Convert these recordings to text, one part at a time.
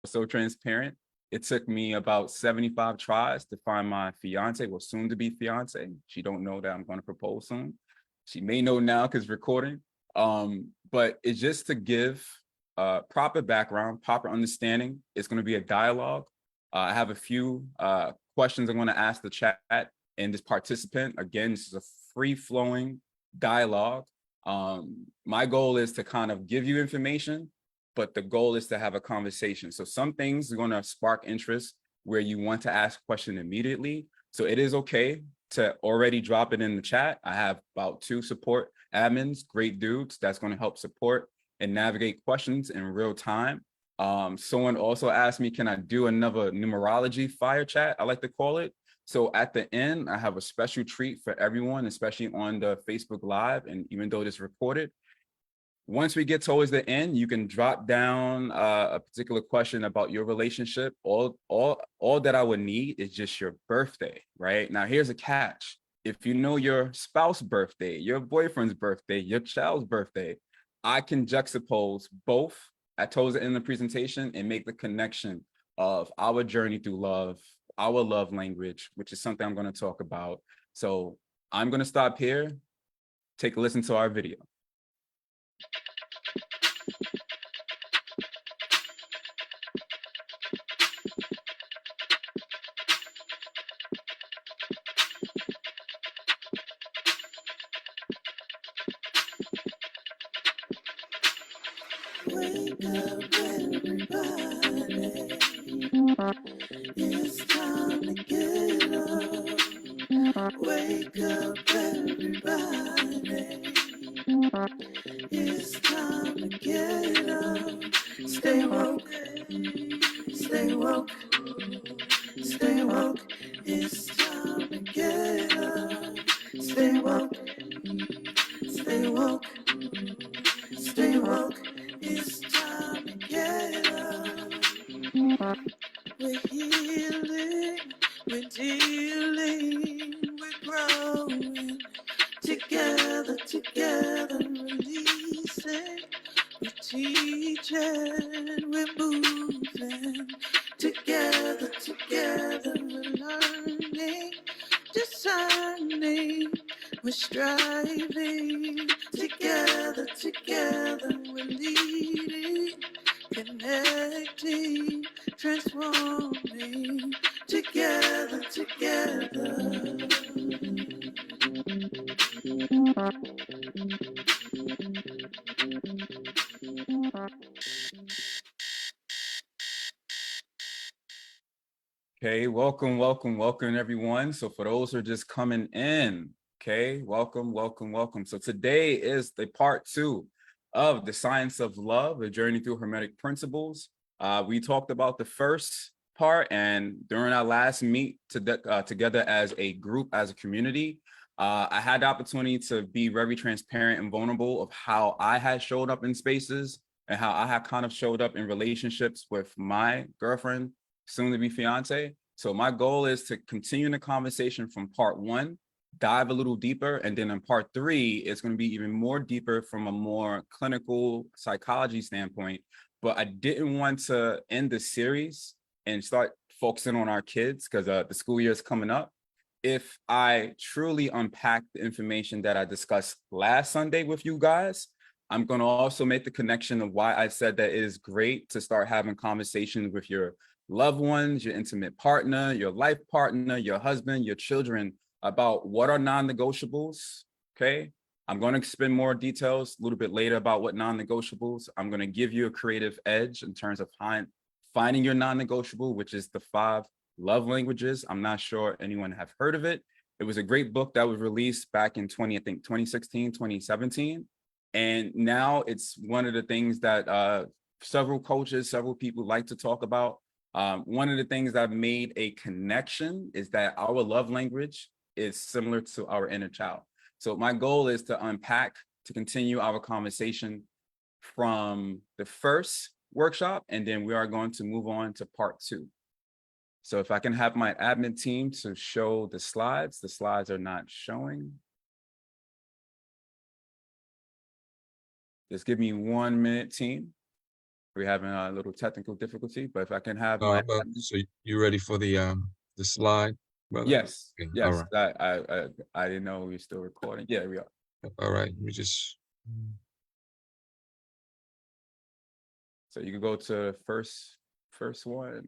so transparent. It took me about 75 tries to find my fiance, well, soon to be fiance. She don't know that I'm going to propose soon. She may know now because recording. But it's just to give proper background, proper understanding. It's going to be a dialogue. I have a few questions I'm going to ask the chat and this participant. Again, this is a free-flowing dialogue. My goal is to kind of give you information, but the goal is to have a conversation. So some things are going to spark interest where you want to ask a question immediately. So it is okay to already drop it in the chat. I have about 2 support admins, great dudes that's going to help support and navigate questions in real time. Someone also asked me, can I do another numerology fire chat? I like to call it. So at the end, I have a special treat for everyone, especially on the Facebook Live. And even though this is recorded, once we get towards the end, you can drop down a particular question about your relationship. All that I would need is just your birthday, right? Now, here's a catch. If you know your spouse's birthday, your boyfriend's birthday, your child's birthday, I can juxtapose both towards the end of the presentation and make the connection of our journey through love, our love language, which is something I'm going to talk about. So I'm going to stop here, take a listen to our video. Wake up, everybody. It's time to get up. Wake up, everybody. It's time to get up. Stay woke, stay woke, stay woke. It's time to get up. Stay woke, stay woke, stay woke. It's time to get up. We're healing, we're dealing, we're growing. Together, releasing. We're teaching, we're moving. Together, we're learning, discerning. We're striving. Together, we're leading, connecting, transforming. Together. Okay, welcome everyone. So for those who are just coming in, okay, welcome. So today is the part 2 of the Science of Love, a journey through Hermetic principles. We talked about the first part, and during our last meet together as a group, as a community, I had the opportunity to be very transparent and vulnerable of how I had showed up in spaces and how I had kind of showed up in relationships with my girlfriend, soon to be fiance. So my goal is to continue the conversation from part 1, dive a little deeper, and then in part 3, it's going to be even more deeper from a more clinical psychology standpoint. But I didn't want to end the series and start focusing on our kids because the school year is coming up if I truly unpack the information that I discussed last Sunday with you guys. I'm going to also make the connection of why I said that it is great to start having conversations with your loved ones, your intimate partner, your life partner, your husband, your children, about what are non-negotiables, okay? I'm going to spend more details a little bit later about what non-negotiables. I'm going to give you a creative edge in terms of finding your non-negotiable, which is the 5 love languages. I'm not sure anyone have heard of it. It was a great book that was released back in 2016, 2017. And now it's one of the things that several coaches, several people like to talk about. One of the things that made a connection is that our love language is similar to our inner child. So my goal is to unpack, to continue our conversation from the first workshop, and then we are going to move on to part 2. So if I can have my admin team to show the slides are not showing. Just give me 1 minute, team. we're having a little technical difficulty, but if I can have No, my so you ready for the slide, brother? yes, Okay, all yes. right. I didn't know we were still recording. Yeah, we are. All right. Let me just. So you can go to first one.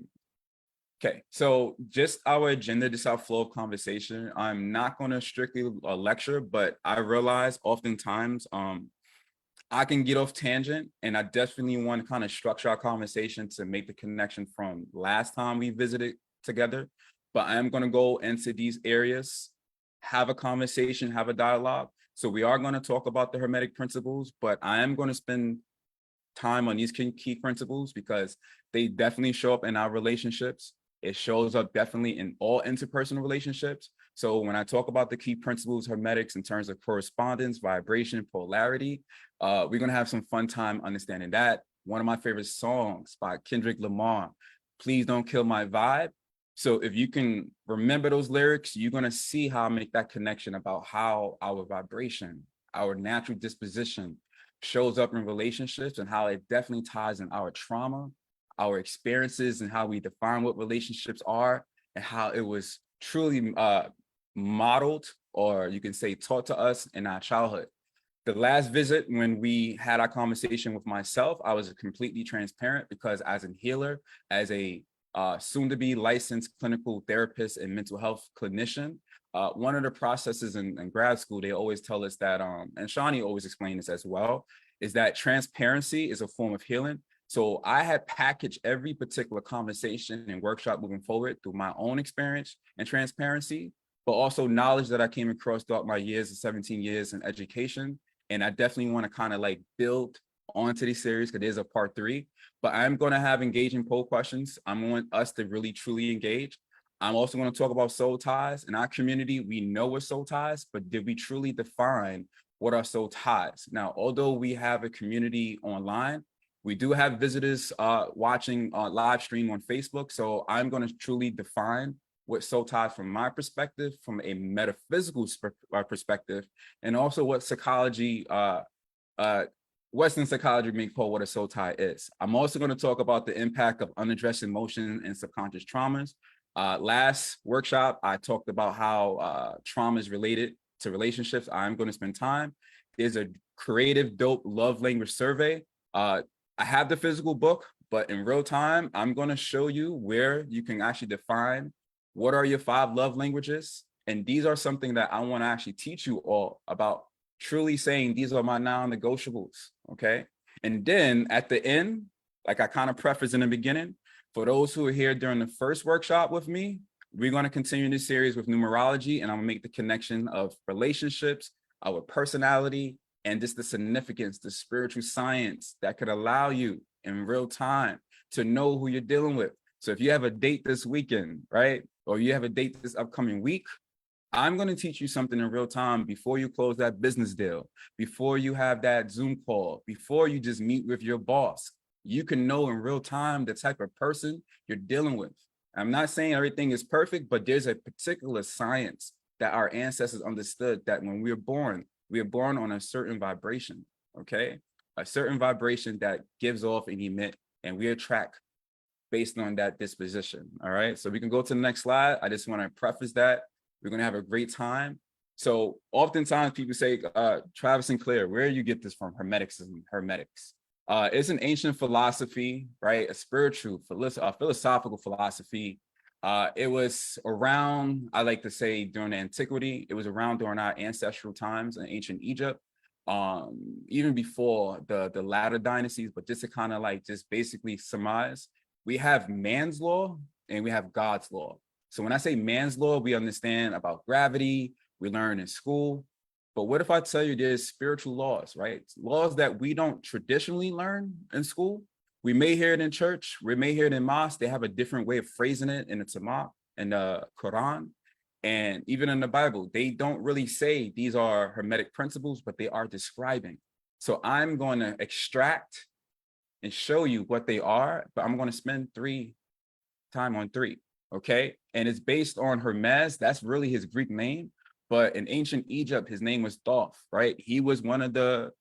Okay, so just our agenda, just our flow of conversation. I'm not going to strictly lecture, but I realize oftentimes I can get off tangent, and I definitely want to kind of structure our conversation to make the connection from last time we visited together. But I am going to go into these areas, have a conversation, have a dialogue. So we are going to talk about the Hermetic principles, but I am going to spend time on these key principles because they definitely show up in our relationships. It shows up definitely in all interpersonal relationships. So when I talk about the key principles, hermetics in terms of correspondence, vibration, polarity, we're gonna have some fun time understanding that. One of my favorite songs by Kendrick Lamar, Please Don't Kill My Vibe. So if you can remember those lyrics, you're gonna see how I make that connection about how our vibration, our natural disposition shows up in relationships and how it definitely ties in our trauma, our experiences, and how we define what relationships are, and how it was truly modeled, or you can say taught to us in our childhood. The last visit, when we had our conversation with myself, I was completely transparent because as a healer, as a soon-to-be licensed clinical therapist and mental health clinician, one of the processes in grad school, they always tell us that, and Shawnee always explained this as well, is that transparency is a form of healing. So I had packaged every particular conversation and workshop moving forward through my own experience and transparency, but also knowledge that I came across throughout my years of 17 years in education. And I definitely want to kind of like build onto this series because there's a part 3, but I'm going to have engaging poll questions. I want us to really truly engage. I'm also going to talk about soul ties. In our community, we know what soul ties, but did we truly define what are soul ties? Now, although we have a community online, we do have visitors watching live stream on Facebook. So I'm going to truly define what soul ties from my perspective, from a metaphysical perspective, and also what psychology, Western psychology may call what a soul tie is. I'm also going to talk about the impact of unaddressed emotion and subconscious traumas. Last workshop, I talked about how trauma is related to relationships. I'm going to spend time. There's a creative, dope love language survey. I have the physical book, but in real time, I'm going to show you where you can actually define what are your 5 love languages. And these are something that I want to actually teach you all about, truly saying these are my non-negotiables, okay? And then at the end, like I kind of prefaced in the beginning, for those who are here during the first workshop with me, we're going to continue this series with numerology, and I'm going to make the connection of relationships, our personality, and just the significance, the spiritual science that could allow you in real time to know who you're dealing with. So if you have a date this weekend, right? Or you have a date this upcoming week, I'm going to teach you something in real time before you close that business deal, before you have that Zoom call, before you just meet with your boss. You can know in real time the type of person you're dealing with. I'm not saying everything is perfect, but there's a particular science that our ancestors understood, that when we are born on a certain vibration, okay? A certain vibration that gives off and emit, and we attract based on that disposition, all right? So we can go to the next slide. I just want to preface that. We're going to have a great time. So oftentimes people say, Travis-Sinclair, where do you get this from? Hermetics. It's an ancient philosophy, right? A spiritual, philosophical philosophy. It was around, I like to say, during the antiquity. It was around during our ancestral times in ancient Egypt, even before the latter dynasties. But just to kind of like just basically surmise, we have man's law and we have God's law. So when I say man's law, we understand about gravity, we learn in school. But what if I tell you there's spiritual laws, right? Laws that we don't traditionally learn in school. We may hear it in church, we may hear it in mosque. They have a different way of phrasing it in the Tanakh and the Quran. And even in the Bible, they don't really say these are Hermetic principles, but they are describing. So I'm going to extract and show you what they are, but I'm going to spend time on 3, okay? And it's based on Hermes. That's really his Greek name. But in ancient Egypt, his name was Thoth, right? He was one of the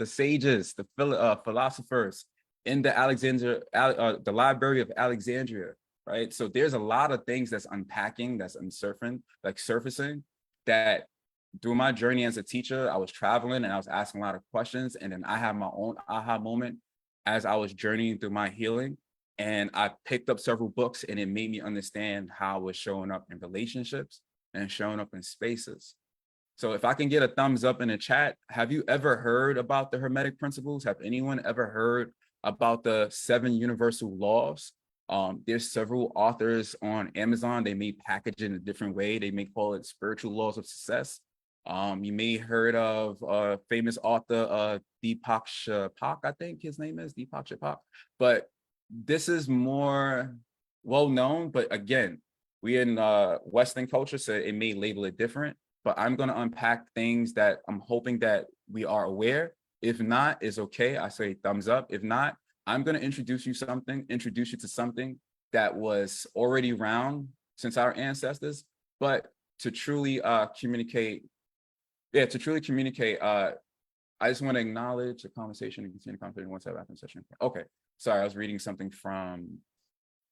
sages, the philosophers in the the Library of Alexandria, right? So there's a lot of things that's unpacking, that's surfacing, that through my journey as a teacher, I was traveling and I was asking a lot of questions. And then I had my own aha moment as I was journeying through my healing. And I picked up several books and it made me understand how I was showing up in relationships and showing up in spaces. So if I can get a thumbs up in the chat, have you ever heard about the Hermetic principles? Have anyone ever heard about the 7 universal laws? There's several authors on Amazon. They may package it in a different way. They may call it spiritual laws of success. You may heard of famous author Deepak Chopra, I think his name is Deepak Chopra. But this is more well known. But again, we in Western culture, so it may label it different. But I'm going to unpack things that I'm hoping that we are aware. If not, it's okay. I say thumbs up. If not, I'm going to introduce you to something that was already around since our ancestors, but to truly communicate. Yeah, to truly communicate, I just want to acknowledge the conversation and continue the conversation once I wrap the session. Okay, sorry, I was reading something from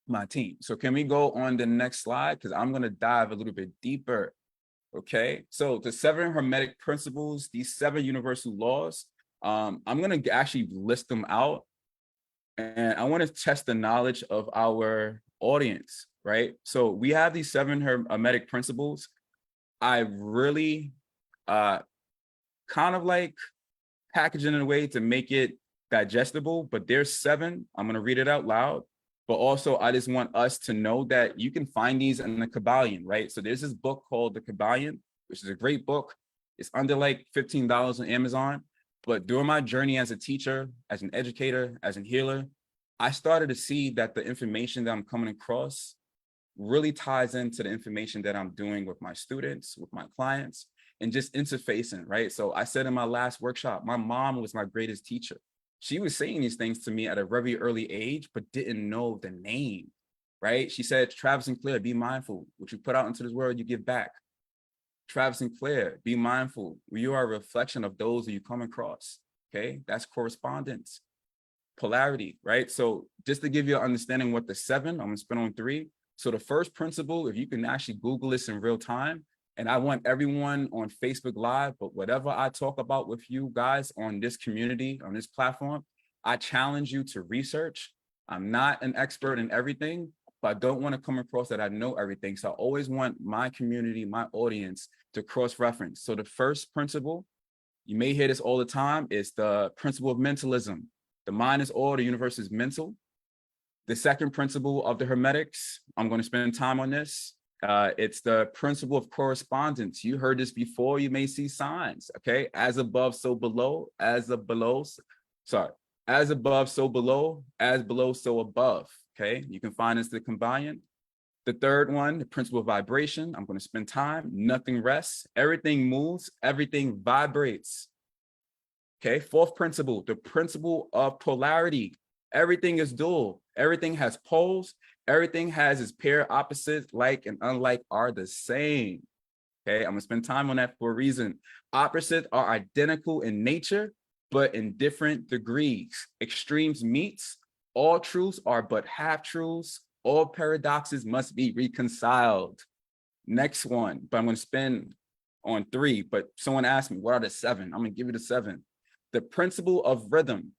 my team. So can we go on the next slide? Because I'm going to dive a little bit deeper. Okay, so the 7 Hermetic principles, these 7 universal laws, I'm going to actually list them out. And I want to test the knowledge of our audience, right? So we have these 7 Hermetic principles. I really kind of like package it in a way to make it digestible, but there's 7. I'm going to read it out loud. But also, I just want us to know that you can find these in the Kabbalion, right? So there's this book called the Kabbalion, which is a great book. It's under like $15 on Amazon. But during my journey as a teacher, as an educator, as a healer, I started to see that the information that I'm coming across really ties into the information that I'm doing with my students, with my clients, and just interfacing, right? So I said in my last workshop, my mom was my greatest teacher. She was saying these things to me at a very early age, but didn't know the name, right? She said, Travis-Sinclair, be mindful. What you put out into this world, you give back. Travis-Sinclair, be mindful. You are a reflection of those that you come across, okay? That's correspondence, polarity, right? So just to give you an understanding what the 7, I'm gonna spin on 3. So the first principle, if you can actually Google this in real time, and I want everyone on Facebook Live, but whatever I talk about with you guys on this community, on this platform, I challenge you to research. I'm not an expert in everything, but I don't want to come across that I know everything. So I always want my community, my audience to cross-reference. So the first principle, you may hear this all the time, is the principle of mentalism. The mind is all, the universe is mental. The second principle of the Hermetics, I'm going to spend time on this. It's the principle of correspondence. You heard this before. You may see signs, okay? As above, so below, as above, so below, as below, so above, okay? You can find this to combine. The third one, the principle of vibration. I'm going to spend time. Nothing rests. Everything moves. Everything vibrates. Okay, fourth principle, the principle of polarity. Everything is dual. Everything has poles. Everything has its pair opposites, like and unlike are the same. Okay, I'm gonna spend time on that for a reason. Opposites are identical in nature, but in different degrees. Extremes meets. All truths are but half truths. All paradoxes must be reconciled. Next one, but I'm gonna spend on 3, but someone asked me, what are the 7? I'm gonna give you the 7. The principle of rhythm.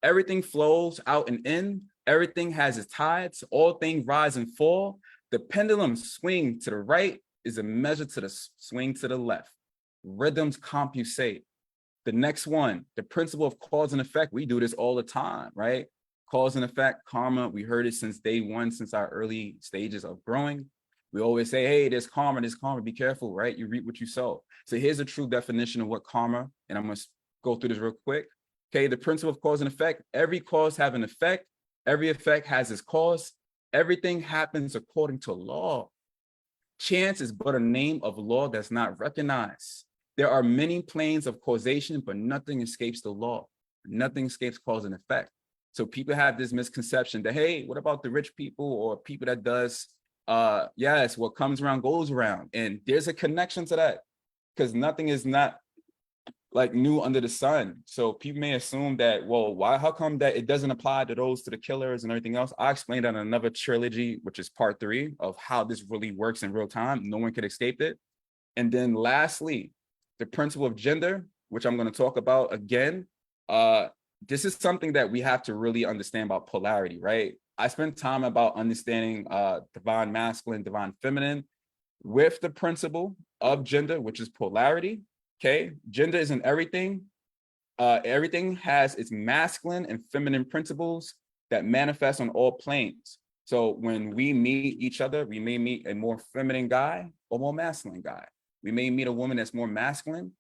Everything flows out and in. Everything has its tides. All things rise and fall. The pendulum swing to the right is a measure to the swing to the left. Rhythms compensate. The next one, the principle of cause and effect. We do this all the time, right? Cause and effect, karma. We heard it since day 1, since our early stages of growing. We always say, hey, there's karma, be careful, right? You reap what you sow. So here's a true definition of what karma, and I'm going to go through this real quick. Okay, the principle of cause and effect. Every cause have an effect. Every effect has its cause. Everything happens according to law. Chance is but a name of law that's not recognized. There are many planes of causation, but nothing escapes the law. Nothing escapes cause and effect. So people have this misconception that, hey, what about the rich people or people that does, yes, what comes around goes around. And there's a connection to that, because nothing is not like new under the sun. So people may assume that, well, how come that it doesn't apply to those, to the killers and everything else? I explained that in another trilogy, which is part 3 of how this really works in real time. No one could escape it. And then lastly, the principle of gender, which I'm going to talk about again. This is something that we have to really understand about polarity, right? I spent time about understanding divine masculine, divine feminine with the principle of gender, which is polarity. Okay, gender isn't everything. Everything has its masculine and feminine principles that manifest on all planes. So when we meet each other, we may meet a more feminine guy or more masculine guy. We may meet a woman that's more masculine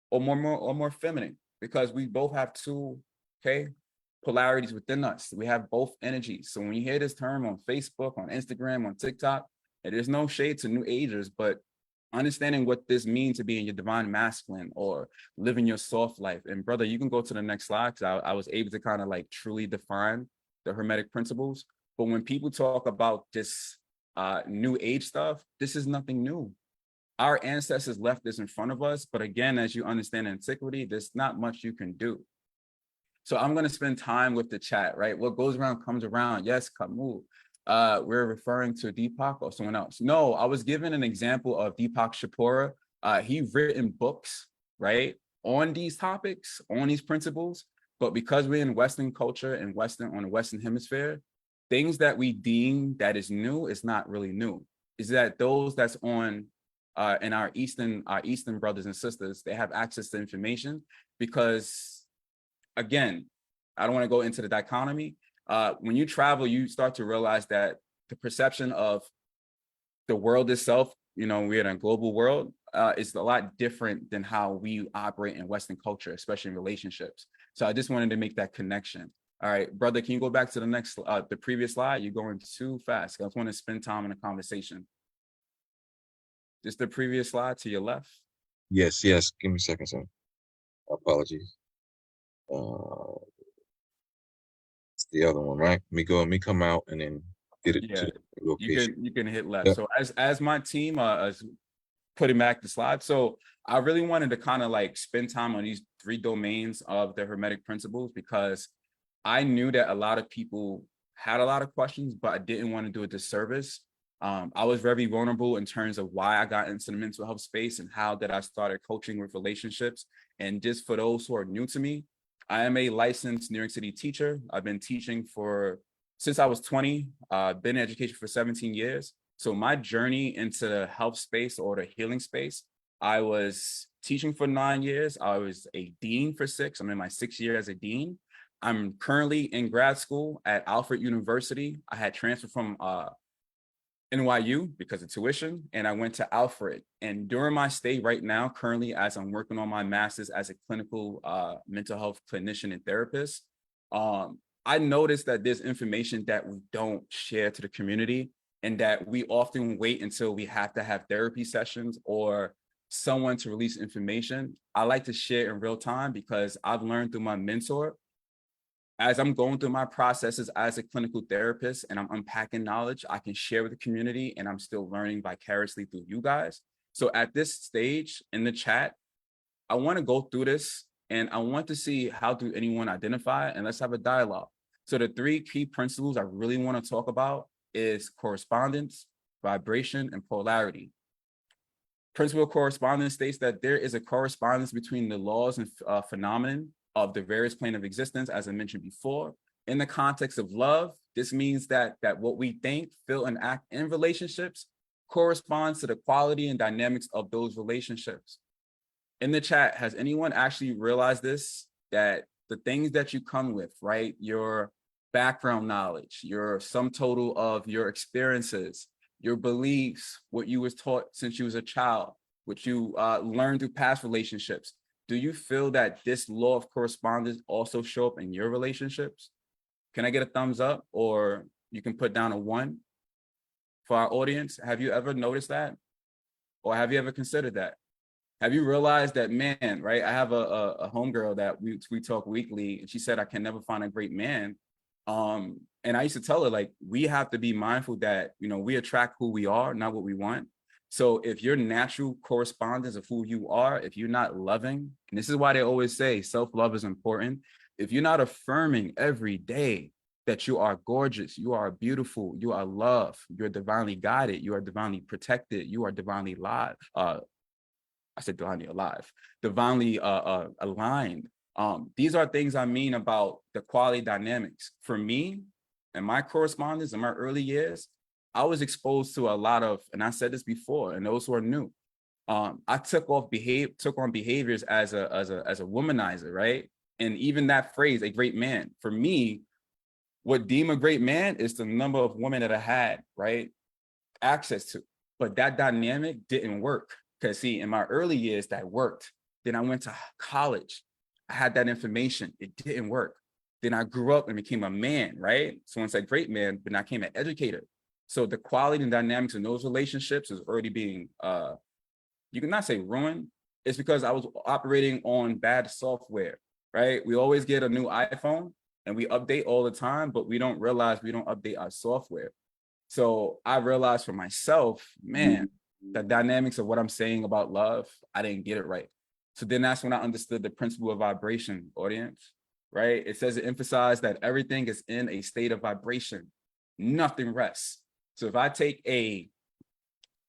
or more feminine, because we both have two, okay, polarities within us. We have both energies. So when you hear this term on Facebook, on Instagram, on TikTok, and there's no shade to new agers, but understanding what this means to be in your divine masculine or living your soft life. And brother, you can go to the next slide, because I was able to kind of like truly define the Hermetic principles. But when people talk about this new age stuff, this is nothing new. Our ancestors left this in front of us. But again, as you understand antiquity, there's not much you can do. So I'm going to spend time with the chat, right? What goes around comes around. Yes, Camus. We're referring to Deepak or someone else. No, I was given an example of Deepak Chopra. He written books, right, on these topics, on these principles. But because we're in Western culture and on the Western hemisphere, things that we deem that is new is not really new. Is that those that's on and our Eastern brothers and sisters, they have access to information because, again, I don't want to go into the dichotomy. When you travel, you start to realize that the perception of the world itself, we're in a global world, is a lot different than how we operate in Western culture, especially in relationships. So I just wanted to make that connection. All right, brother, can you go back to the previous slide? You're going too fast. I just want to spend time in a conversation. Just the previous slide to your left. Yes. Give me a second, sir. Apologies. It's the other one, right? Let me come out and then get it Yeah, to the location. you can hit left. Yep. So as my team is putting back the slide, so I really wanted to kind of like spend time on these 3 domains of the Hermetic principles, because I knew that a lot of people had a lot of questions, but I didn't want to do a disservice. I was very vulnerable in terms of why I got into the mental health space and how that I started coaching with relationships. And just for those who are new to me, I am a licensed New York City teacher. I've been teaching since I was 20, been in education for 17 years. So my journey into the health space or the healing space, I was teaching for 9 years. I was a dean for 6. I'm in my 6th year as a dean. I'm currently in grad school at Alfred University. I had transferred from NYU because of tuition, and I went to Alfred. And during my stay right now, currently, as I'm working on my master's as a clinical mental health clinician and therapist, I noticed that there's information that we don't share to the community, and that we often wait until we have to have therapy sessions or someone to release information. I like to share in real time, because I've learned through my mentor, as I'm going through my processes as a clinical therapist and I'm unpacking knowledge, I can share with the community, and I'm still learning vicariously through you guys. So at this stage in the chat, I want to go through this, and I want to see how do anyone identify, and let's have a dialogue. So the 3 key principles I really want to talk about is correspondence, vibration, and polarity. Principle of correspondence states that there is a correspondence between the laws and phenomenon of the various plane of existence, as I mentioned before. In the context of love, this means that what we think, feel, and act in relationships corresponds to the quality and dynamics of those relationships. In the chat, has anyone actually realized this? That the things that you come with, right? Your background knowledge, your sum total of your experiences, your beliefs, what you was taught since you was a child, what you learned through past relationships. Do you feel that this law of correspondence also show up in your relationships? Can I get a thumbs up, or you can put down a 1 for our audience? Have you ever noticed that? Or have you ever considered that? Have you realized that, man, right? I have a homegirl that we talk weekly, and she said, I can never find a great man. And I used to tell her, like, we have to be mindful that, we attract who we are, not what we want. So if your natural correspondence of who you are, if you're not loving, and this is why they always say self-love is important. If you're not affirming every day that you are gorgeous, you are beautiful, you are loved, you're divinely guided, you are divinely protected, you are divinely alive. I said divinely alive, divinely aligned. These are things I mean about the quality dynamics. For me, and my correspondence in my early years, I was exposed to a lot of, and I said this before, and those who are new, I took on behaviors as a womanizer, right? And even that phrase, a great man, for me, what deem a great man is the number of women that I had, right, access to. But that dynamic didn't work. Because see, in my early years, that worked. Then I went to college. I had that information. It didn't work. Then I grew up and became a man, right? So once I great man, but I became an educator. So the quality and dynamics in those relationships is already being you cannot say ruined. It's because I was operating on bad software, right? We always get a new iPhone and we update all the time, but we don't realize we don't update our software. So I realized for myself, man, the dynamics of what I'm saying about love, I didn't get it right. So then that's when I understood the principle of vibration, audience, right? It says it emphasized that everything is in a state of vibration. Nothing rests. So if I take a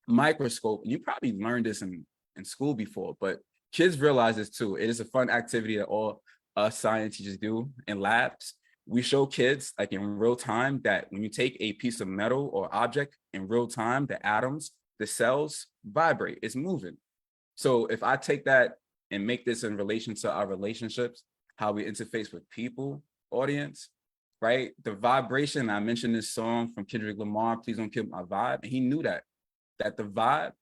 microscope, and you probably learned this in school before, but kids realize this too. It is a fun activity that all us science teachers do in labs. We show kids like in real time that when you take a piece of metal or object in real time, the atoms, the cells vibrate, it's moving. So if I take that and make this in relation to our relationships, how we interface with people, audience, right? The vibration, I mentioned this song from Kendrick Lamar, Please Don't Kill My Vibe. And he knew that the vibe,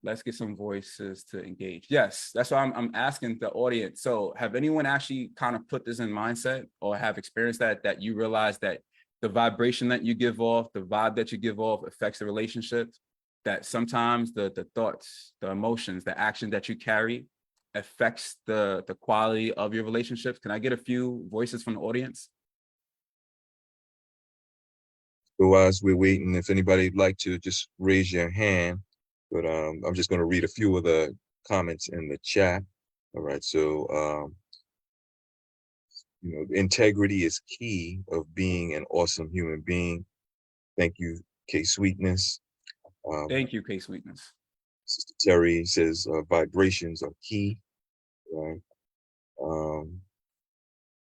let's get some voices to engage. Yes, that's why I'm asking the audience. So have anyone actually kind of put this in mindset or have experienced that you realize that the vibration that you give off, the vibe that you give off affects the relationships, that sometimes the thoughts, the emotions, the action that you carry affects the quality of your relationships? Can I get a few voices from the audience? So as we're waiting, if anybody'd like to just raise your hand, but I'm just going to read a few of the comments in the chat. All right, so integrity is key of being an awesome human being. Thank you, K Sweetness. Thank you, K Sweetness. Sister Terry says vibrations are key. Right.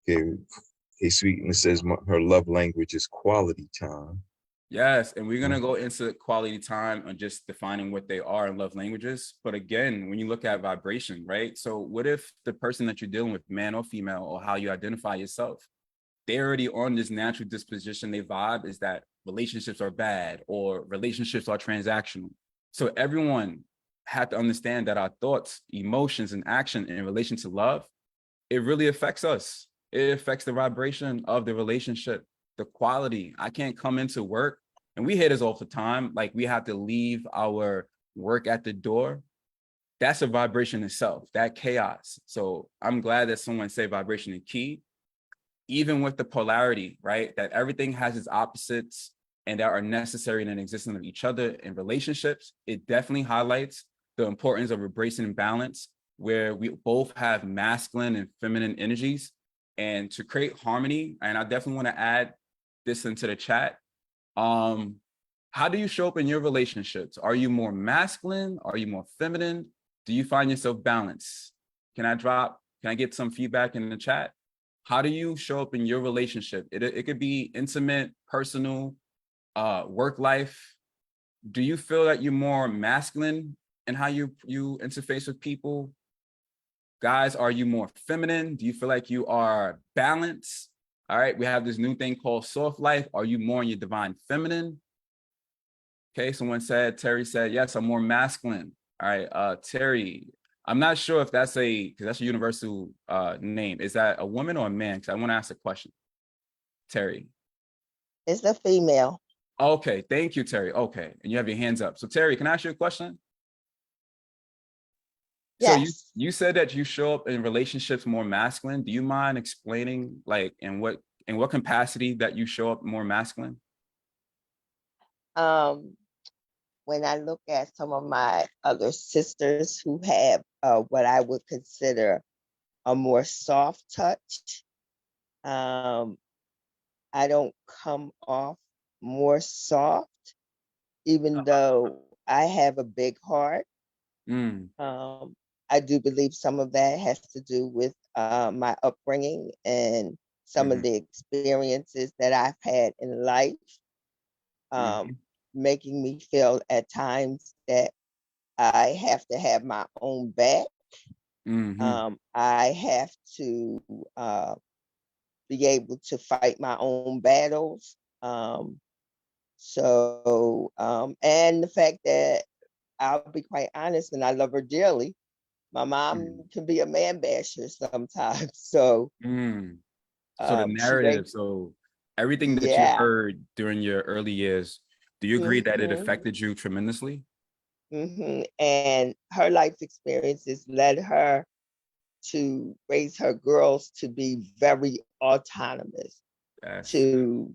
K Sweetness says her love language is quality time. Yes, and we're going to go into quality time and just defining what they are in love languages. But again, when you look at vibration, right? So what if the person that you're dealing with, man or female, or how you identify yourself, they're already on this natural disposition, they vibe is that relationships are bad or relationships are transactional. So everyone had to understand that our thoughts, emotions, and action in relation to love, it really affects us. It affects the vibration of the relationship, the quality. I can't come into work, and we hear this all the time, like we have to leave our work at the door. That's a vibration itself, that chaos. So I'm glad that someone said vibration is key, even with the polarity, right? That everything has its opposites and that are necessary in an existence of each other in relationships. It definitely highlights the importance of embracing balance, where we both have masculine and feminine energies, and to create harmony. And I definitely want to add this into the chat. How do you show up in your relationships? Are you more masculine? Are you more feminine? Do you find yourself balanced? Can I get some feedback in the chat? How do you show up in your relationship? It could be intimate, personal, work life. Do you feel that you're more masculine in how you interface with people? Guys, are you more feminine? Do you feel like you are balanced? All right, we have this new thing called soft life. Are you more in your divine feminine? Okay, Terry said, yes, I'm more masculine. All right, Terry, I'm not sure if that's because that's a universal name. Is that a woman or a man? Because I want to ask a question. Terry. It's a female. Okay, thank you, Terry. Okay, and you have your hands up. So Terry, can I ask you a question? Yes. So you said that you show up in relationships more masculine. Do you mind explaining like in what capacity that you show up more masculine? when I look at some of my other sisters who have what I would consider a more soft touch, um, I don't come off more soft, even though I have a big heart. Mm, I do believe some of that has to do with my upbringing and some of mhm, the experiences that I've had in life, um, mhm, making me feel at times that I have to have my own back. mhm, I have to be able to fight my own battles. And the fact that I'll be quite honest, and I love her dearly. My mom mhm, can be a man basher sometimes. So mm. So the she raised, narrative, so everything that you yeah. heard during your early years, do you agree that it hmm affected you tremendously? And her life experiences led her to raise her girls to be very autonomous, Yes, to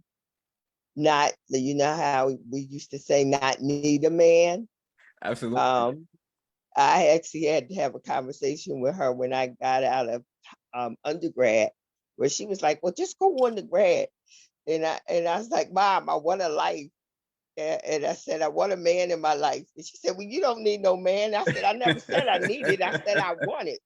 not, you know how we used to say, not need a man. absolutely. Um, I actually had to have a conversation with her when I got out of undergrad, where she was like, "Well, just go undergrad." And I was like, "Mom, I want a life." And I said, "I want a man in my life." And she said, "Well, you don't need no man." I said, "I never said I needed. I said I wanted."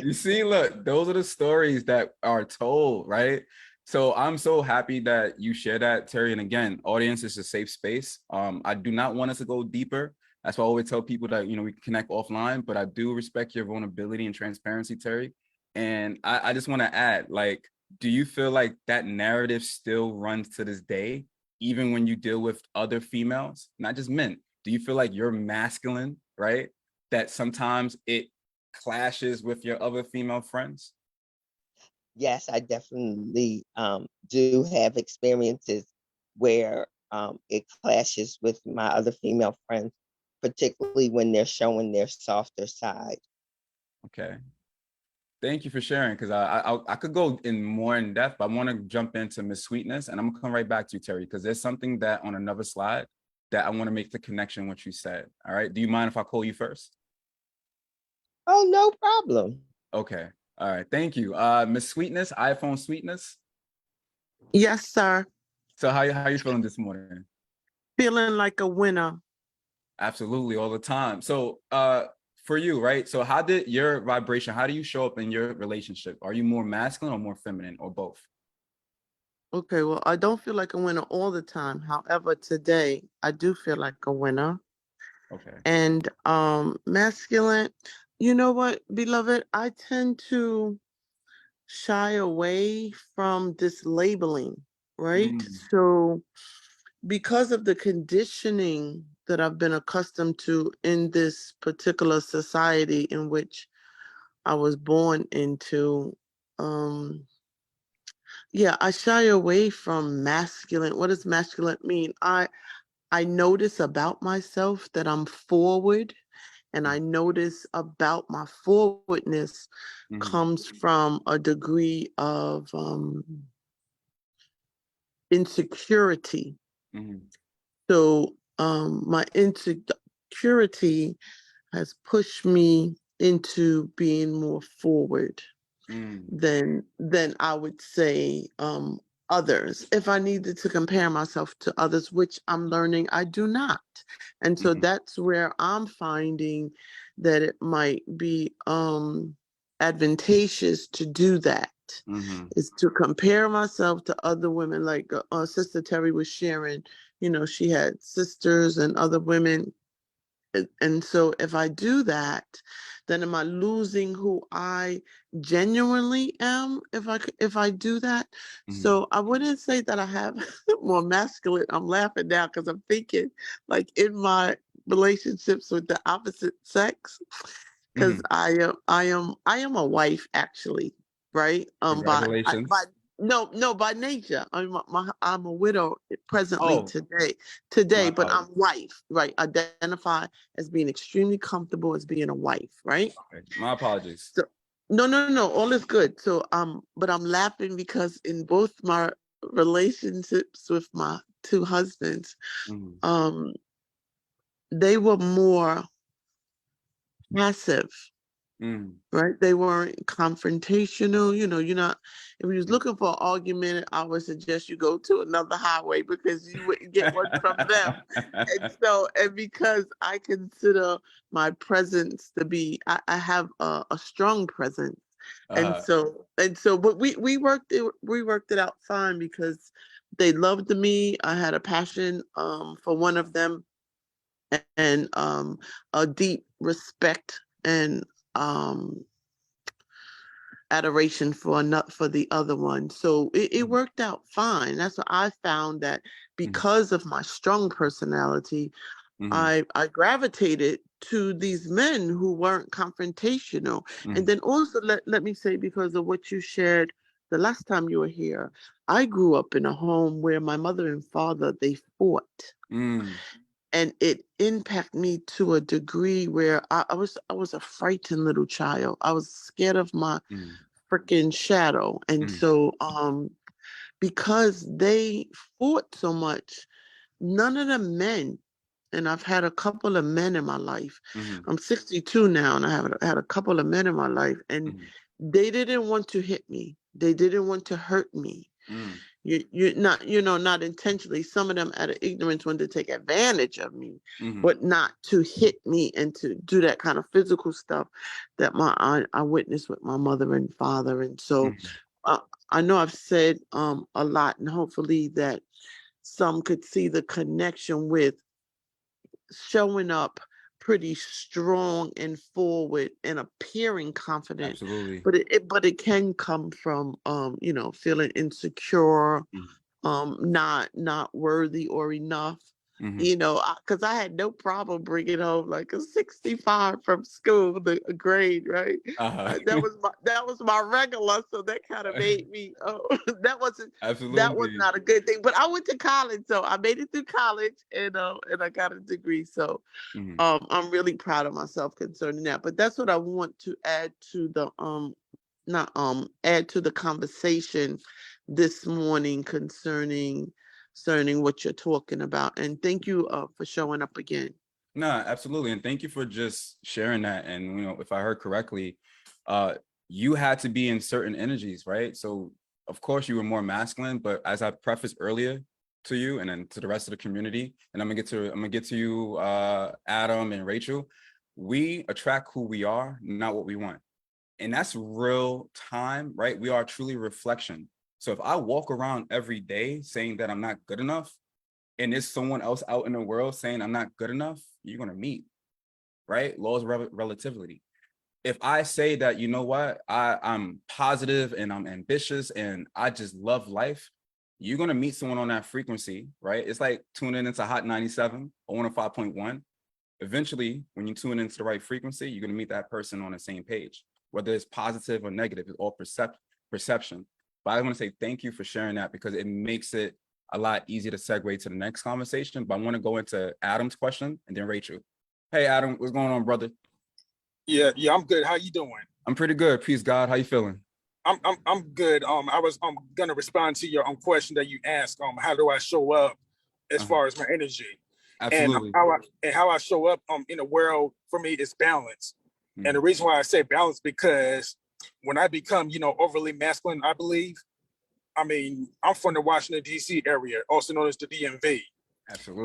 You see, look, those are the stories that are told, right? So I'm so happy that you share that, Terry. And again, audience is a safe space. I do not want us to go deeper. That's why I always tell people that, we can connect offline, but I do respect your vulnerability and transparency, Terry. And I just want to add, like, do you feel like that narrative still runs to this day, even when you deal with other females, not just men? Do you feel like you're masculine, right? That sometimes it clashes with your other female friends? Yes, I definitely do have experiences where it clashes with my other female friends, particularly when they're showing their softer side. Okay. Thank you for sharing, because I could go in more in depth, but I want to jump into Miss Sweetness, and I'm gonna come right back to you, Terry, because there's something that on another slide that I want to make the connection what you said. All right. Do you mind if I call you first? Oh, no problem. Okay. All right. Thank you. Miss Sweetness, iPhone Sweetness. Yes, sir. So how you feeling this morning? Feeling like a winner. Absolutely, all the time. So for you, right? So how did your vibration, how do you show up in your relationship? Are you more masculine or more feminine or both? Okay, well, I don't feel like a winner all the time. However, today I do feel like a winner. Okay. And masculine, you know what, beloved? I tend to shy away from this labeling, right? Mm, So because of the conditioning that I've been accustomed to in this particular society in which I was born into, um, yeah, I shy away from masculine. What does masculine mean? I notice about myself that I'm forward, and I notice about my forwardness mm, comes from a degree of insecurity. mm, So my insecurity has pushed me into being more forward mm, than I would say others. If I needed to compare myself to others, which I'm learning I do not. And so mm, that's where I'm finding that it might be advantageous to do that, mm, is to compare myself to other women. Like Sister Terry was sharing, she had sisters and other women, and so if I do that, then am I losing who I genuinely am if I do that? mm, So I wouldn't say that I have more masculine. I'm laughing now because I'm thinking like in my relationships with the opposite sex, because mm. I am a wife actually, right? By Congratulations. no, by nature. I'm a widow presently Oh, my today, but I'm apologies. wife, right? Identify as being extremely comfortable as being a wife, right? Okay. My apologies. So no, all is good. So but I'm laughing because in both my relationships with my two husbands, Mm, um they were more passive, Mm, right? They weren't confrontational. You know, you're not, if you was mm. looking for an argument, I would suggest you go to another highway because you wouldn't get one from them. And so, and because I consider my presence to be, I have a strong presence. uh, But we worked it out fine because they loved me. I had a passion for one of them, and a deep respect and um adoration for the other one. So it mm, worked out fine. That's what I found, that mm, because of my strong personality, mm, I gravitated to these men who weren't confrontational. And mm, then also let me say, because of what you shared the last time you were here, I grew up in a home where my mother and father, they fought. mm, And it impacted me to a degree where I was a frightened little child. I was scared of my mm, freaking shadow. And mm, so because they fought so much, none of the men, and I've had a couple of men in my life. mm, I'm 62 now, and I have had a couple of men in my life, and mm, they didn't want to hit me. They didn't want to hurt me. mm, You're not, not intentionally. Some of them out of ignorance wanted to take advantage of me, mm, but not to hit me and to do that kind of physical stuff that I witnessed with my mother and father. And so mm. uh, I know I've said a lot, and hopefully that some could see the connection with showing up pretty strong and forward and appearing confident, Absolutely. but it can come from feeling insecure, Mm, not worthy or enough. mhm. Because I had no problem bringing home like a 65 from school, a grade, right? Uh-huh. That was my regular, so that kind of made me. Oh, that was Absolutely. not a good thing. But I went to college, so I made it through college, and I got a degree. So Mhm. I'm really proud of myself concerning that. But that's what I want to add to the not add to the conversation this morning concerning what you're talking about. And thank you for showing up again. No, absolutely. And thank you for just sharing that. And, if I heard correctly, uh, you had to be in certain energies, right? So of course you were more masculine, but as I prefaced earlier to you and then to the rest of the community, and I'm gonna get to you, Adam and Rachel, we attract who we are, not what we want. And that's real time, right? We are truly reflection. So if I walk around every day saying that I'm not good enough, and there's someone else out in the world saying I'm not good enough, you're gonna meet, right? Laws of relativity. If I say that, you know what, I'm positive and I'm ambitious and I just love life, you're gonna meet someone on that frequency, right? It's like tuning into Hot 97 or 105.1. Eventually, when you tune into the right frequency, you're gonna meet that person on the same page, whether it's positive or negative. It's all perception. But I want to say thank you for sharing that because it makes it a lot easier to segue to the next conversation. But I want to go into Adam's question and then Rachel. Hey, Adam, what's going on, brother? Yeah, I'm good. How you doing? I'm pretty good. Peace, God. How you feeling? I'm good. I was gonna respond to your question that you asked. How do I show up as Uh-huh. far as my energy, and Absolutely. how I show up in the world for me is balance. And the Mm, reason why I say balance because when I become overly masculine, I believe. I mean, I'm from the Washington D.C. area, also known as the DMV,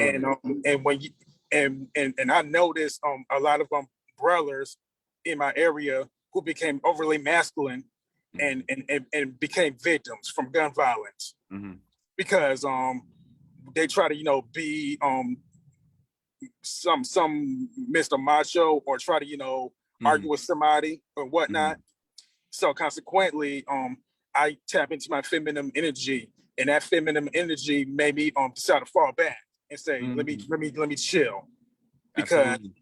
and absolutely. when you and I noticed a lot of brothers in my area who became overly masculine Mm, and became victims from gun violence mm, because they try to be some Mr. Macho or try to mm, argue with somebody or whatnot. mm, So consequently, I tap into my feminine energy, and that feminine energy made me decide to fall back and say, mm, let me chill because absolutely.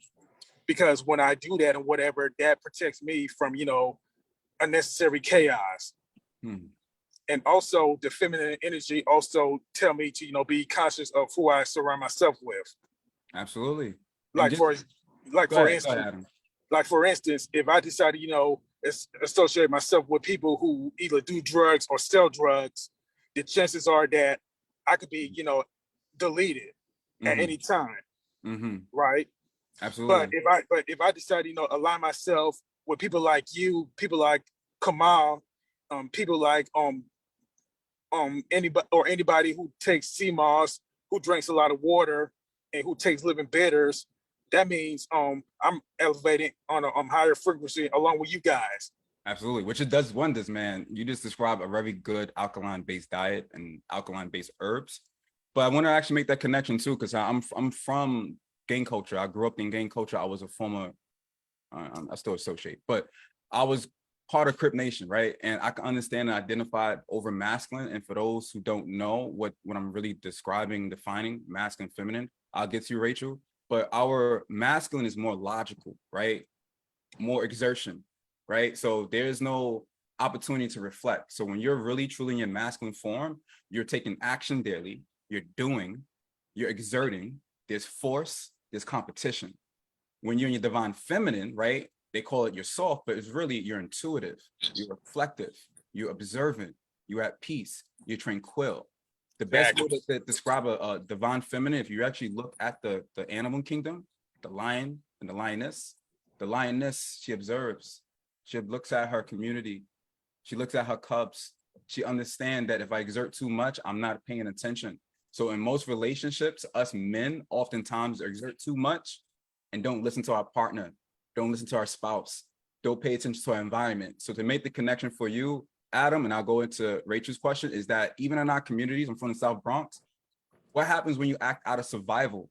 when I do that and whatever, that protects me from unnecessary chaos. Mm, And also the feminine energy also tell me to be conscious of who I surround myself with. absolutely. And Like just for like for go ahead, instance, Adam. if I decide to associate myself with people who either do drugs or sell drugs, the chances are that I could be deleted at Mm-hmm. any time. right? Absolutely. But if I decide, you know, align myself with people like you, people like Kamal, people like anybody who takes CMOS, who drinks a lot of water, and who takes living bitters, that means I'm elevating on a higher frequency along with you guys. Absolutely, which it does wonders, man. You just described a very good alkaline-based diet and alkaline-based herbs. But I want to actually make that connection too, because I'm from gang culture. I grew up in gang culture. I was a former, I still associate, but I was part of Crip Nation, right? And I can understand and identify over masculine. And for those who don't know what I'm really describing, defining masculine, feminine, I'll get to you, Rachel. But our masculine is more logical, right? More exertion, right? So there's no opportunity to reflect. So when you're really truly in your masculine form, you're taking action daily, you're doing, you're exerting, there's force, there's competition. When you're in your divine feminine, right? They call it your soft, but it's really you're intuitive, you're reflective, you're observant, you're at peace, you're tranquil. The best way to describe a divine feminine, if you actually look at the animal kingdom, the lion and the lioness, she observes, she looks at her community, she looks at her cubs, she understands that if I exert too much, I'm not paying attention. So in most relationships, us men oftentimes exert too much and don't listen to our partner, don't listen to our spouse, don't pay attention to our environment. So to make the connection for you, Adam, and I'll go into Rachel's question, is that even in our communities, I'm from the South Bronx, what happens when you act out of survival,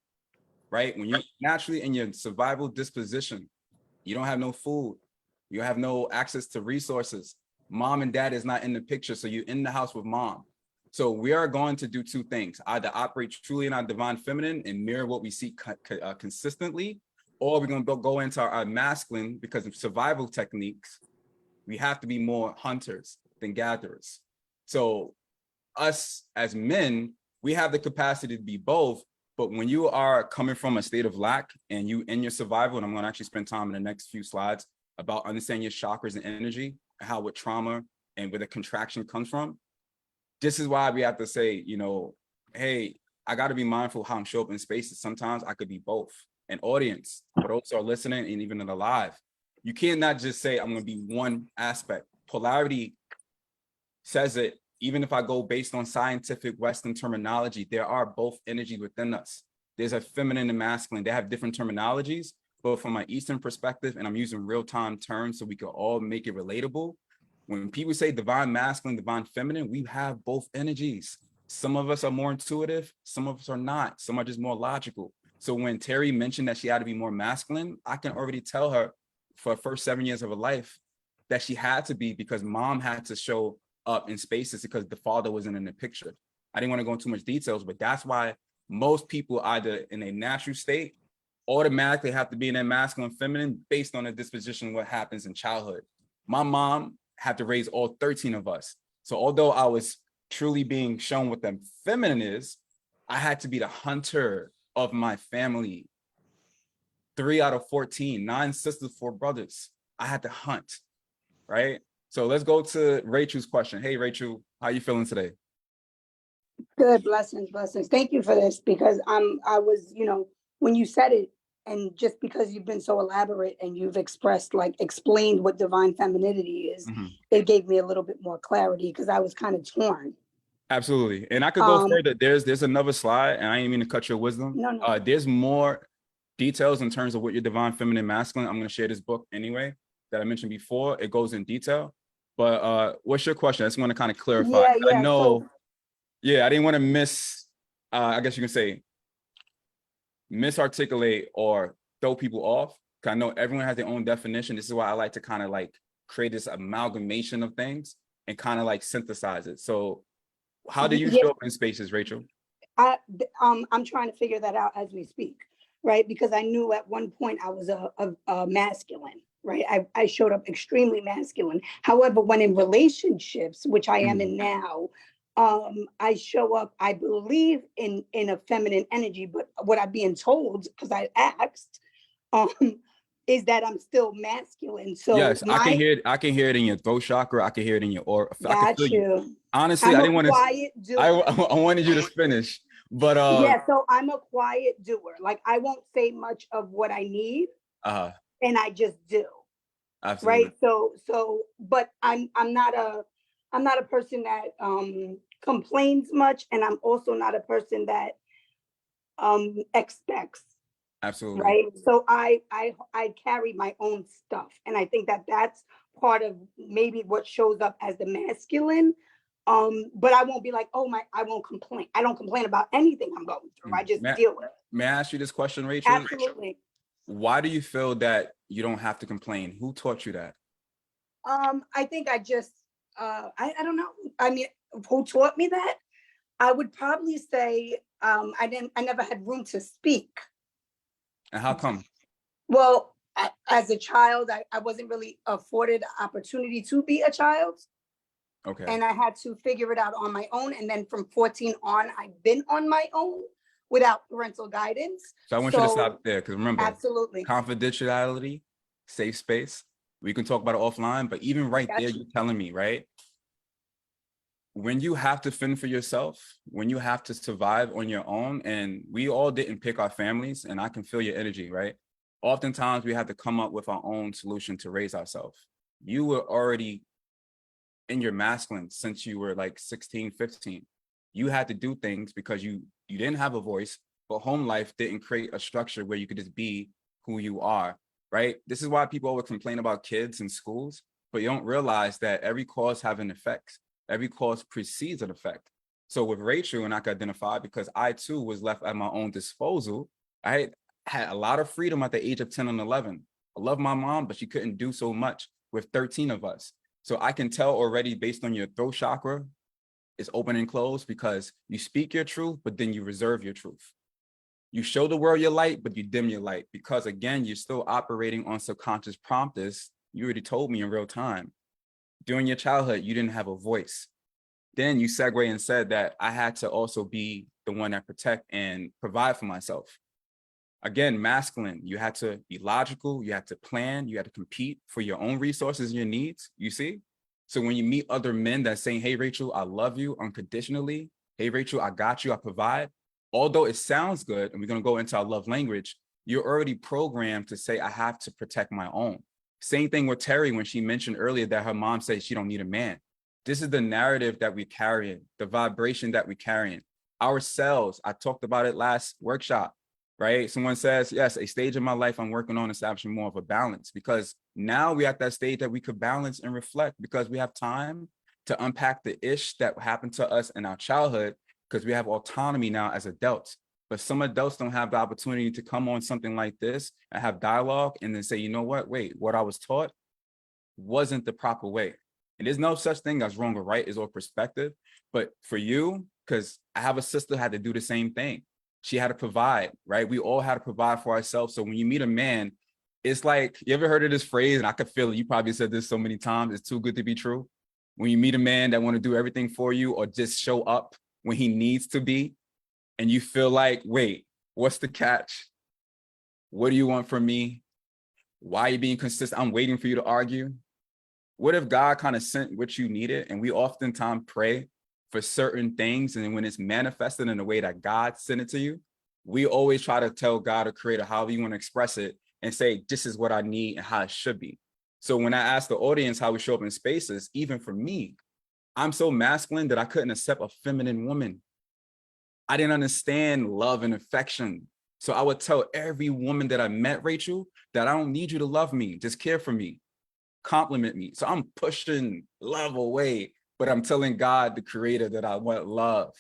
right? When you're naturally in your survival disposition, you don't have no food, you have no access to resources, mom and dad is not in the picture, so you're in the house with mom. So we are going to do two things, either operate truly in our divine feminine and mirror what we see consistently, or we're going to go into our masculine, because of survival techniques, we have to be more hunters than gatherers. So us as men, we have the capacity to be both, but when you are coming from a state of lack and you in your survival, and I'm going to actually spend time in the next few slides about understanding your chakras and energy, how with trauma and where the contraction comes from. This is why we have to say, you know, hey, I got to be mindful how I'm showing up in spaces. Sometimes I could be both. An audience, for those who are listening and even in the live, you cannot just say I'm going to be one aspect. Polarity says it. Even if I go based on scientific Western terminology, there are both energies within us. There's a feminine and masculine. They have different terminologies, but from my Eastern perspective, and I'm using real-time terms so we can all make it relatable. When people say divine masculine, divine feminine, we have both energies. Some of us are more intuitive, some of us are not. Some are just more logical. So when Terry mentioned that she had to be more masculine, I can already tell her for the first 7 years of her life that she had to be, because mom had to show up in spaces because the father wasn't in the picture. I didn't want to go into too much details, but that's why most people either in a natural state automatically have to be in their masculine feminine based on the disposition, what happens in childhood. My mom had to raise all 13 of us. So although I was truly being shown what the feminine is, I had to be the hunter of my family. 3 out of 14, 9 sisters, 4 brothers. I had to hunt, right? So let's go to Rachel's question. Hey, Rachel, how you feeling today? Good, blessings, blessings. Thank you for this, because I was, you know, when you said it, and just because you've been so elaborate and you've explained what divine femininity is, it gave me a little bit more clarity, because I was kind of torn. Absolutely. And I could go further. There's another slide, and I didn't mean to cut your wisdom. No. There's more details in terms of what your divine feminine masculine. I'm going to share this book anyway that I mentioned before. It goes in detail. But what's your question? I just want to kind of clarify. Yeah. I know, I didn't want to I guess you can say, misarticulate or throw people off. Because I know everyone has their own definition. This is why I like to kind of like create this amalgamation of things and kind of like synthesize it. So how do you show up in spaces, Rachel? I'm trying to figure that out as we speak, right? Because I knew at one point I was a masculine, right? I showed up extremely masculine. However, when in relationships, which I am in now, I show up, I believe in a feminine energy, but what I'm being told, because I asked, is that I'm still masculine. So yes, I can hear it in your throat chakra. I can hear it in your aura. Got you. Honestly, I didn't want to. I wanted you to finish, But Yeah, so I'm a quiet doer. Like I won't say much of what I need, and I just do. absolutely. Right. So but I'm not a person that complains much, and I'm also not a person that expects. Absolutely. Right. So I carry my own stuff, and I think that that's part of maybe what shows up as the masculine. But I won't be like, oh my, I won't complain. I don't complain about anything I'm going through. I just May, deal with it. may I ask you this question, Rachel? Absolutely. Why do you feel that you don't have to complain? Who taught you that? I think I just I don't know. I mean, who taught me that? I would probably say I never had room to speak. And how come? Well, as a child, I wasn't really afforded opportunity to be a child. Okay. And I had to figure it out on my own. And then from 14 on, I've been on my own without parental guidance. So I want you to stop there, because remember, absolutely, confidentiality, safe space. We can talk about it offline, but even right there, you're telling me, right? When you have to fend for yourself, when you have to survive on your own, and we all didn't pick our families, and I can feel your energy, right? Oftentimes we have to come up with our own solution to raise ourselves. You were already in your masculine since you were like 16, 15. You had to do things because you didn't have a voice, but home life didn't create a structure where you could just be who you are, right? This is why people always complain about kids in schools, but you don't realize that every cause have an effect. Every cause precedes an effect. So with Rachel, and I could identify because I too was left at my own disposal. I had a lot of freedom at the age of 10 and 11. I love my mom, but she couldn't do so much with 13 of us. So I can tell already based on your throat chakra, it's open and closed because you speak your truth, but then you reserve your truth. You show the world your light, but you dim your light because again, you're still operating on subconscious prompters. You already told me in real time. During your childhood, you didn't have a voice. Then you segue and said that I had to also be the one that protect and provide for myself. Again, masculine, you had to be logical, you had to plan, you had to compete for your own resources and your needs, you see? So when you meet other men that saying, hey, Rachel, I love you unconditionally. Hey, Rachel, I got you, I provide. Although it sounds good, and we're gonna go into our love language, you're already programmed to say, I have to protect my own. Same thing with Terry when she mentioned earlier that her mom said she don't need a man. This is the narrative that we're carrying, the vibration that we're carrying. Ourselves, I talked about it last workshop, right? Someone says, yes, a stage in my life I'm working on establishing more of a balance because now we're at that stage that we could balance and reflect because we have time to unpack the ish that happened to us in our childhood because we have autonomy now as adults. But some adults don't have the opportunity to come on something like this and have dialogue and then say, you know what, wait, what I was taught wasn't the proper way. And there's no such thing as wrong or right, is all perspective. But for you, because I have a sister who had to do the same thing. She had to provide, right? We all had to provide for ourselves. So when you meet a man, it's like, you ever heard of this phrase? And I could feel it. You probably said this so many times. It's too good to be true. When you meet a man that want to do everything for you or just show up when he needs to be, and you feel like, wait, what's the catch? What do you want from me? Why are you being consistent? I'm waiting for you to argue. What if God kind of sent what you needed? And we oftentimes pray for certain things. And when it's manifested in the way that God sent it to you, we always try to tell God or creator however you want to express it and say, this is what I need and how it should be. So when I ask the audience how we show up in spaces, even for me, I'm so masculine that I couldn't accept a feminine woman. I didn't understand love and affection. So I would tell every woman that I met, Rachel, that I don't need you to love me, just care for me, compliment me. So I'm pushing love away, but I'm telling God, the creator, that I want love.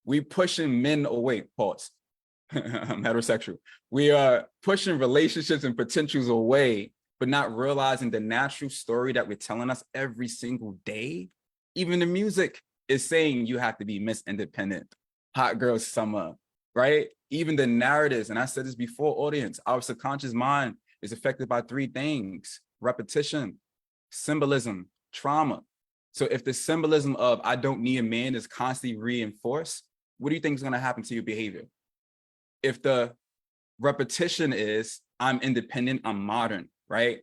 We pushing men away, pause. I'm heterosexual. We are pushing relationships and potentials away, but not realizing the natural story that we're telling us every single day. Even the music is saying you have to be Miss Independent, hot girl summer, right? Even the narratives, and I said this before, audience, our subconscious mind is affected by three things: repetition, symbolism, trauma. So if the symbolism of I don't need a man is constantly reinforced, what do you think is going to happen to your behavior? If the repetition is I'm independent, I'm modern, right?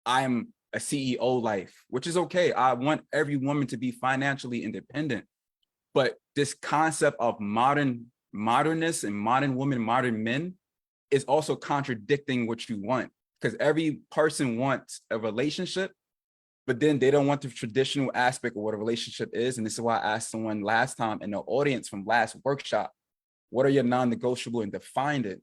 I'm a CEO life, which is okay. I want every woman to be financially independent. But this concept of modern modernness and modern women, modern men is also contradicting what you want, because every person wants a relationship, but then they don't want the traditional aspect of what a relationship is. And this is why I asked someone last time in the audience from last workshop, what are your non-negotiable, and defined it,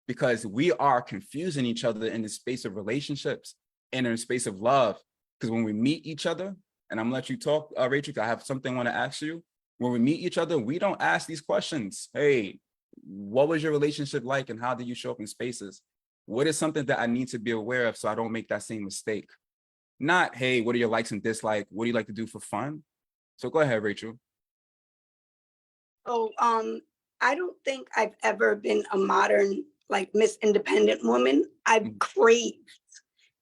because we are confusing each other in the space of relationships and in the space of love. Because when we meet each other, and I'm gonna let you talk, Rachel, 'cause I have something I want to ask you. When we meet each other, we don't ask these questions. Hey, what was your relationship like and how did you show up in spaces? What is something that I need to be aware of so I don't make that same mistake? Not, hey, what are your likes and dislikes? What do you like to do for fun? So go ahead, Rachel. So I don't think I've ever been a modern, like, Miss Independent woman. I've Mhm. craved,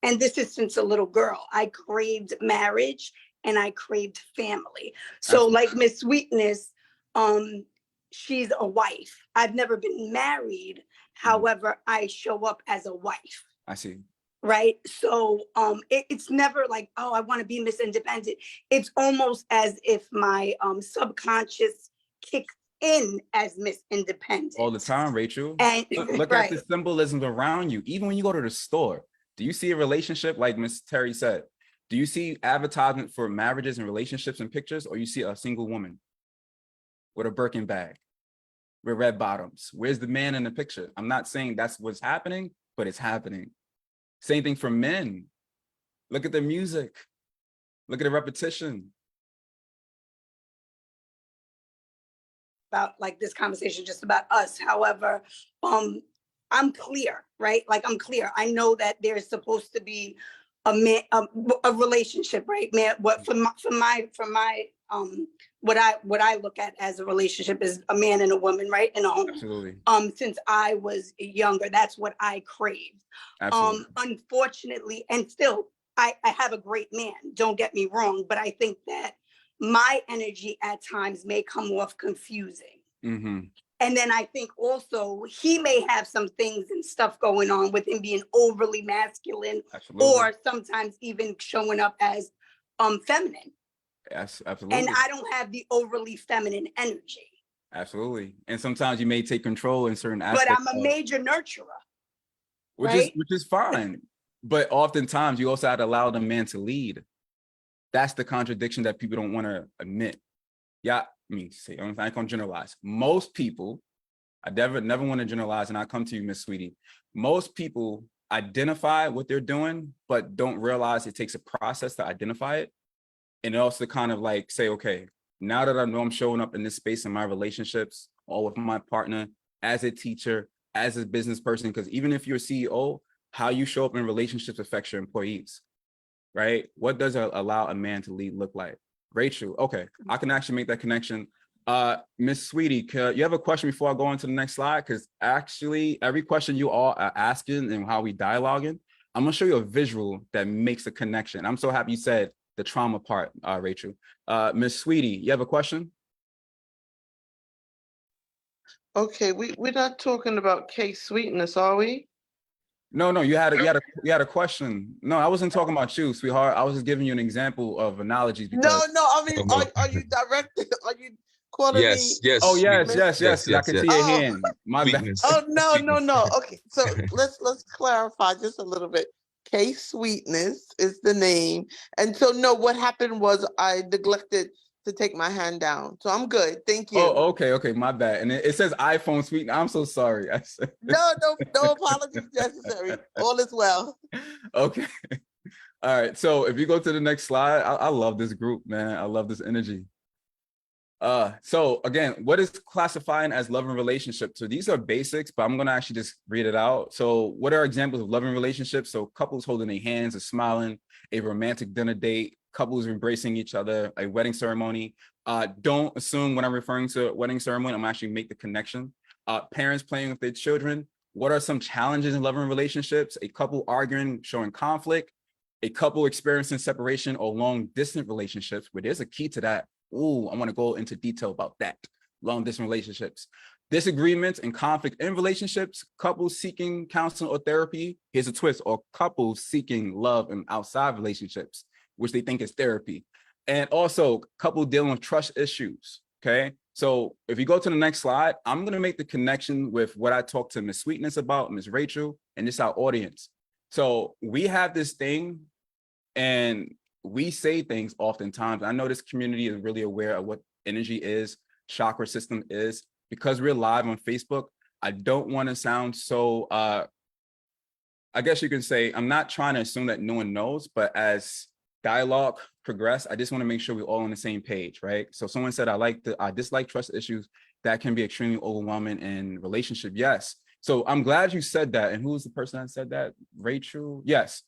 and this is since a little girl, I craved marriage and I craved family. So Absolutely. like Miss Sweetness, she's a wife. I've never been married. However, I show up as a wife. I see. Right. So it's never like, oh, I want to be Miss Independent. It's almost as if my subconscious kicks in as Miss Independent. All the time, Rachel. And Look at right. the symbolism around you. Even when you go to the store, do you see a relationship like Miss Terry said? Do you see advertisement for marriages and relationships and pictures, or you see a single woman with a Birkin bag, with red bottoms? Where's the man in the picture? I'm not saying that's what's happening, but it's happening. Same thing for men. Look at the music. Look at the repetition. About like this conversation just about us. However, I'm clear, right? Like I'm clear. I know that there's supposed to be a man, a relationship, right? Man, what from my what I look at as a relationship is a man and a woman, right? In a home. Absolutely. Since I was younger, that's what I craved. Absolutely. Unfortunately, and still I have a great man, don't get me wrong, but I think that my energy at times may come off confusing. Mm-hmm. And then I think also he may have some things and stuff going on with him being overly masculine, Absolutely. or sometimes even showing up as feminine. Yes, absolutely. And I don't have the overly feminine energy. Absolutely. And sometimes you may take control in certain aspects. But I'm a major nurturer. Which is fine. But oftentimes you also have to allow the man to lead. That's the contradiction that people don't want to admit. Yeah, I mean, say, I'm not going to generalize. Most people, I never want to generalize, and I come to you, Miss Sweetie. Most people identify what they're doing, but don't realize it takes a process to identify it. And also kind of like say, okay, now that I know I'm showing up in this space in my relationships, or with my partner, as a teacher, as a business person, because even if you're a CEO, how you show up in relationships affects your employees, right? What does allow a man to lead look like? Rachel, okay, I can actually make that connection. Miss Sweetie, you have a question before I go on to the next slide? Because actually every question you all are asking and how we dialoguing, I'm gonna show you a visual that makes a connection. I'm so happy you said the trauma part, Rachel. Miss Sweetie, you have a question? Okay, we're not talking about case sweetness, are we? No, you had a question. No, I wasn't talking about you, sweetheart. I was just giving you an example of analogies because. No, I mean, No, no. are you directed? Are you calling me? Yes. Oh yes, sweetness. because I can see your Oh. hand. My bad. Sweetness. Oh no. Sweetness. Okay, so let's clarify just a little bit. Case Sweetness is the name, and so no, what happened was I neglected to take my hand down, so I'm good. Thank you. Oh, okay, my bad. And it says iPhone Sweet. I'm so sorry. I said, No apologies necessary. All is well. okay. All right. So if you go to the next slide, I love this group, man. I love this energy. So again, what is classifying as love and relationship? So these are basics, but I'm going to actually just read it out. So what are examples of loving relationships? So couples holding their hands and smiling, a romantic dinner date, couples embracing each other, a wedding ceremony. Don't assume when I'm referring to a wedding ceremony, I'm actually make the connection. Parents playing with their children. What are some challenges in loving relationships? A couple arguing, showing conflict, a couple experiencing separation or long distance relationships, where there's a key to that. Ooh, I want to go into detail about that. Long distance relationships, disagreements and conflict in relationships, couples seeking counseling or therapy. Here's a twist, or couples seeking love in outside relationships, which they think is therapy. And also couple dealing with trust issues, okay? So if you go to the next slide, I'm going to make the connection with what I talked to Miss Sweetness about, Miss Rachel, and just our audience. So we have this thing and we say things oftentimes. I know this community is really aware of what energy is, chakra system is. Because we're live on Facebook, I don't want to sound so, I guess you can say, I'm not trying to assume that no one knows, but as dialogue progress, I just want to make sure we're all on the same page, right? So someone said, I dislike trust issues that can be extremely overwhelming in relationship. Yes. So I'm glad you said that. And who was the person that said that? Rachel? Yes.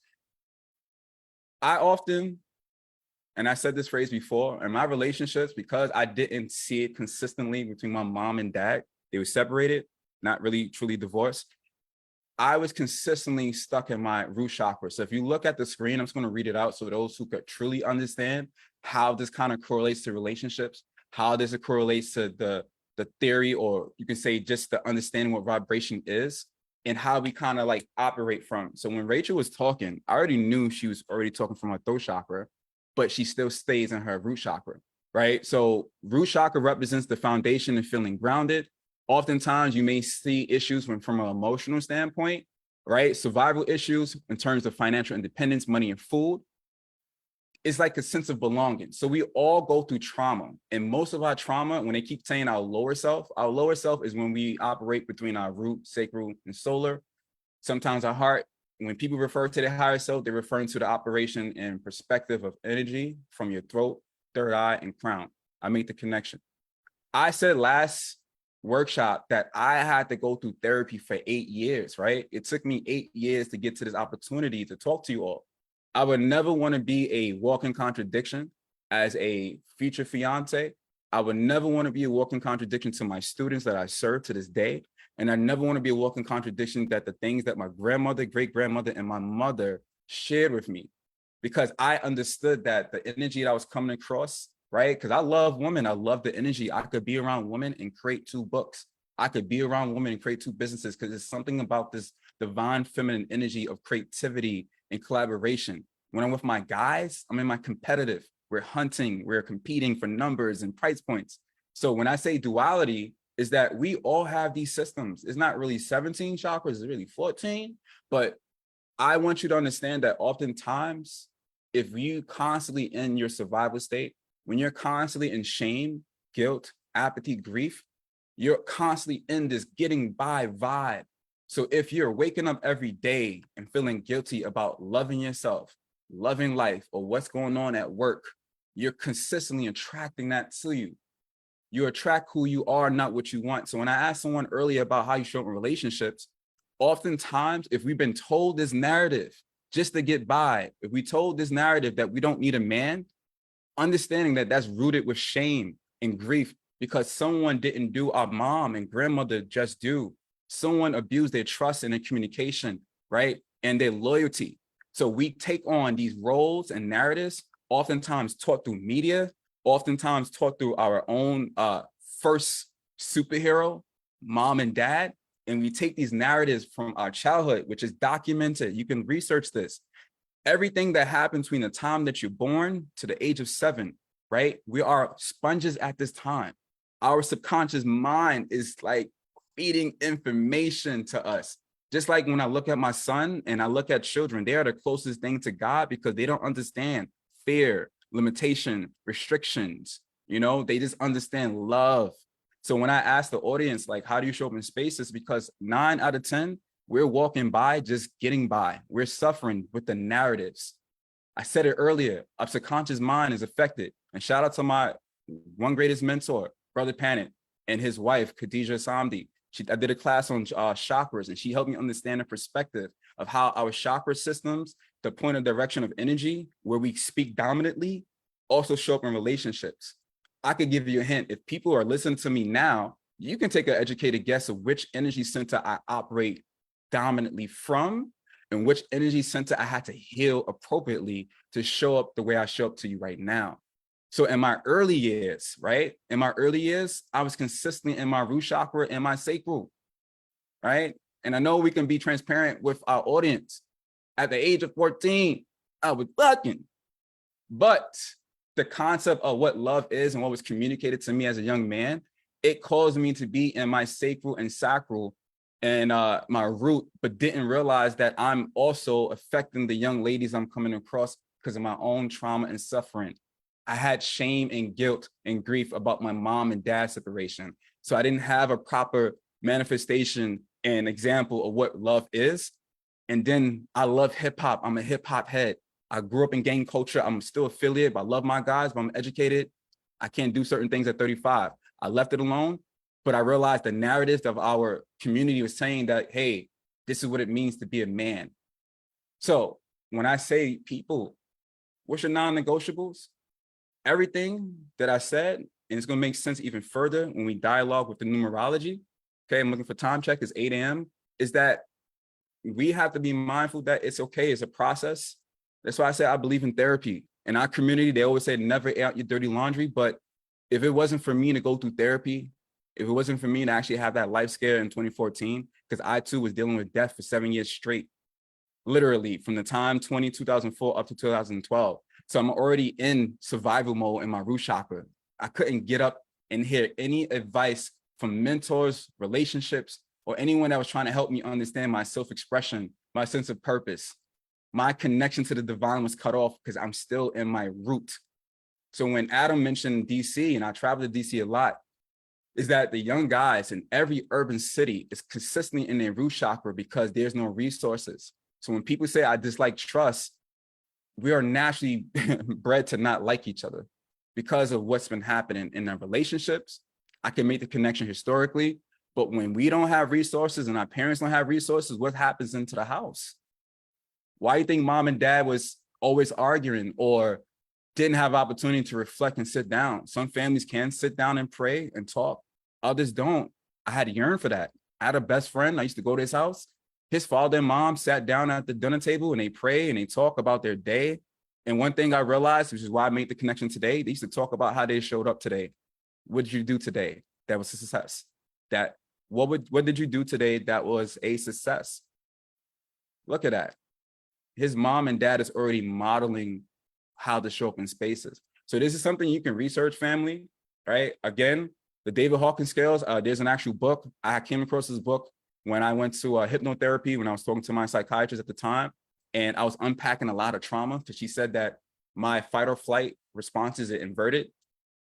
I often, and I said this phrase before, in my relationships, because I didn't see it consistently between my mom and dad, they were separated, not really truly divorced. I was consistently stuck in my root chakra. So if you look at the screen, I'm just going to read it out so those who could truly understand how this kind of correlates to relationships, how this correlates to the theory, or you can say just the understanding what vibration is and how we kind of like operate from. So when Rachel was talking, I already knew she was already talking from her throat chakra, but she still stays in her root chakra, right? So root chakra represents the foundation and feeling grounded. Oftentimes you may see issues from an emotional standpoint, right? Survival issues in terms of financial independence, money and food. It's like a sense of belonging. So we all go through trauma, and most of our trauma, when they keep saying our lower self is when we operate between our root, sacral, and solar. Sometimes our heart, when people refer to the higher self, they're referring to the operation and perspective of energy from your throat, third eye, and crown. I make the connection. I said last workshop that I had to go through therapy for 8 years, right? It took me 8 years to get to this opportunity to talk to you all. I would never want to be a walking contradiction as a future fiance. I would never want to be a walking contradiction to my students that I serve to this day. And I never want to be a walking contradiction that the things that my grandmother, great-grandmother, and my mother shared with me, because I understood that the energy that I was coming across, right? Because I love women. I love the energy. I could be around women and create 2 books. I could be around women and create 2 businesses, because there's something about this divine feminine energy of creativity and collaboration. When I'm with my guys, I'm in my competitive. We're hunting, we're competing for numbers and price points. So when I say duality, is that we all have these systems. It's not really 17 chakras, it's really 14. But I want you to understand that oftentimes, if you constantly in your survival state, when you're constantly in shame, guilt, apathy, grief, you're constantly in this getting by vibe. So if you're waking up every day and feeling guilty about loving yourself, loving life, or what's going on at work, you're consistently attracting that to you. You attract who you are, not what you want. So when I asked someone earlier about how you show up in relationships, oftentimes, if we've been told this narrative just to get by, if we told this narrative that we don't need a man, understanding that that's rooted with shame and grief because someone didn't do our mom and grandmother just do. Someone abused their trust and their communication, right? And their loyalty. So we take on these roles and narratives, oftentimes taught through media, oftentimes taught through our own first superhero, mom and dad. And we take these narratives from our childhood, which is documented. You can research this. Everything that happens between the time that you're born to the age of 7, right? We are sponges at this time. Our subconscious mind is like feeding information to us. Just like when I look at my son and I look at children, they are the closest thing to God because they don't understand fear, limitation, restrictions. You know, they just understand love. So when I ask the audience, like, how do you show up in spaces? Because 9 out of 10, we're walking by, just getting by. We're suffering with the narratives. I said it earlier, our subconscious mind is affected. And shout out to my one greatest mentor, Brother Panic, and his wife, Khadija Samdi. I did a class on chakras, and she helped me understand the perspective of how our chakra systems, the point of direction of energy, where we speak dominantly, also show up in relationships. I could give you a hint. If people are listening to me now, you can take an educated guess of which energy center I operate dominantly from and which energy center I had to heal appropriately to show up the way I show up to you right now. So in my early years, right? In my early years, I was consistently in my root chakra and my sacral, right? And I know we can be transparent with our audience. At the age of 14, I was bucking. But the concept of what love is and what was communicated to me as a young man it caused me to be in my sacral and sacral and my root, but didn't realize that I'm also affecting the young ladies I'm coming across because of my own trauma and suffering. I had shame and guilt and grief about my mom and dad separation. So I didn't have a proper manifestation and example of what love is. And then I love hip hop. I'm a hip hop head. I grew up in gang culture. I'm still affiliated, but I love my guys, but I'm educated. I can't do certain things at 35. I left it alone, but I realized the narrative of our community was saying that, hey, this is what it means to be a man. So when I say people, what's your non-negotiables? Everything that I said, and it's going to make sense even further when we dialogue with the numerology. Okay, I'm looking for time check. It's 8 a.m. Is that we have to be mindful that it's okay. It's a process. That's why I say I believe in therapy. In our community, they always say never air out your dirty laundry. But if it wasn't for me to go through therapy, if it wasn't for me to actually have that life scare in 2014, because I too was dealing with death for 7 years straight, literally from the time 2004 up to 2012. So I'm already in survival mode in my root chakra. I couldn't get up and hear any advice from mentors, relationships, or anyone that was trying to help me understand my self-expression, my sense of purpose. My connection to the divine was cut off because I'm still in my root. So when Adam mentioned DC, and I travel to DC a lot, is that the young guys in every urban city is consistently in their root chakra because there's no resources. So when people say I dislike trust, we are naturally bred to not like each other because of what's been happening in our relationships. I can make the connection historically, but when we don't have resources and our parents don't have resources, what happens into the house? Why do you think mom and dad was always arguing or didn't have opportunity to reflect and sit down? Some families can sit down and pray and talk. Others don't. I had to yearn for that. I had a best friend. I used to go to his house. His father and mom sat down at the dinner table and they pray and they talk about their day. And one thing I realized, which is why I made the connection today, they used to talk about how they showed up today. What did you do today? That was a success. That what did you do today that was a success? Look at that. His mom and dad is already modeling how to show up in spaces. So this is something you can research, family, right? Again, the David Hawkins scales, there's an actual book. I came across this book when I went to hypnotherapy, when I was talking to my psychiatrist at the time, and I was unpacking a lot of trauma because she said that my fight or flight responses are inverted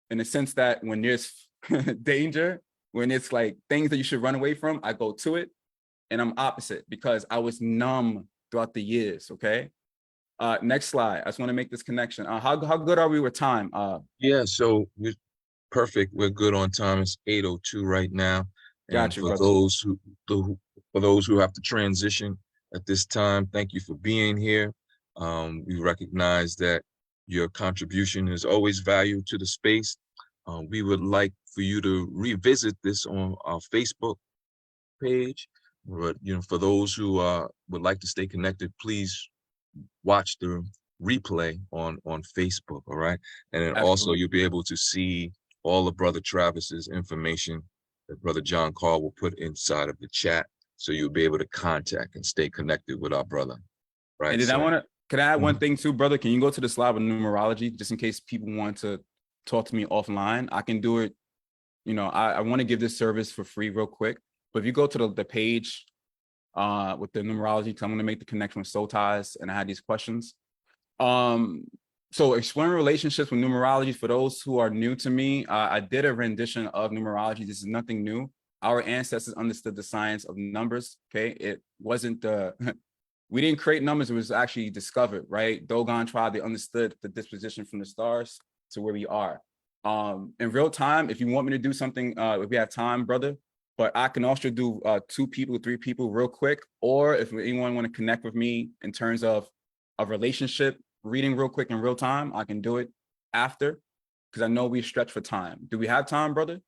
in the sense that when there's danger, when it's like things that you should run away from, I go to it, and I'm opposite because I was numb throughout the years, okay? Next slide. I just want to make this connection. How good are we with time? Yeah, so we're perfect. We're good on time. It's 8:02 right now. Got And you, for brother. those who have to transition at this time, thank you for being here. We recognize that your contribution is always valued to the space. We would like for you to revisit this on our Facebook page. But for those who would like to stay connected, please watch the replay on Facebook. All right, and then also Absolutely. you'll be able to see all of Brother Travis's information that Brother John Carl will put inside of the chat, so you'll be able to contact and stay connected with our brother. Right. And then So, can I add one Mhm. thing too, brother? Can you go to the slide with numerology just in case people want to talk to me offline? I can do it. I want to give this service for free real quick. But if you go to the page with the numerology, because I'm going to make the connection with soul ties, and I had these questions. So exploring relationships with numerology, for those who are new to me, I did a rendition of numerology. This is nothing new. Our ancestors understood the science of numbers, okay? It wasn't we didn't create numbers, it was actually discovered, right? Dogon tribe, they understood the disposition from the stars to where we are. In real time, if you want me to do something, if we have time, brother, but I can also do 2 people, 3 people real quick, or if anyone want to connect with me in terms of a relationship reading real quick in real time, I can do it after, because I know we stretch for time. Do we have time, brother?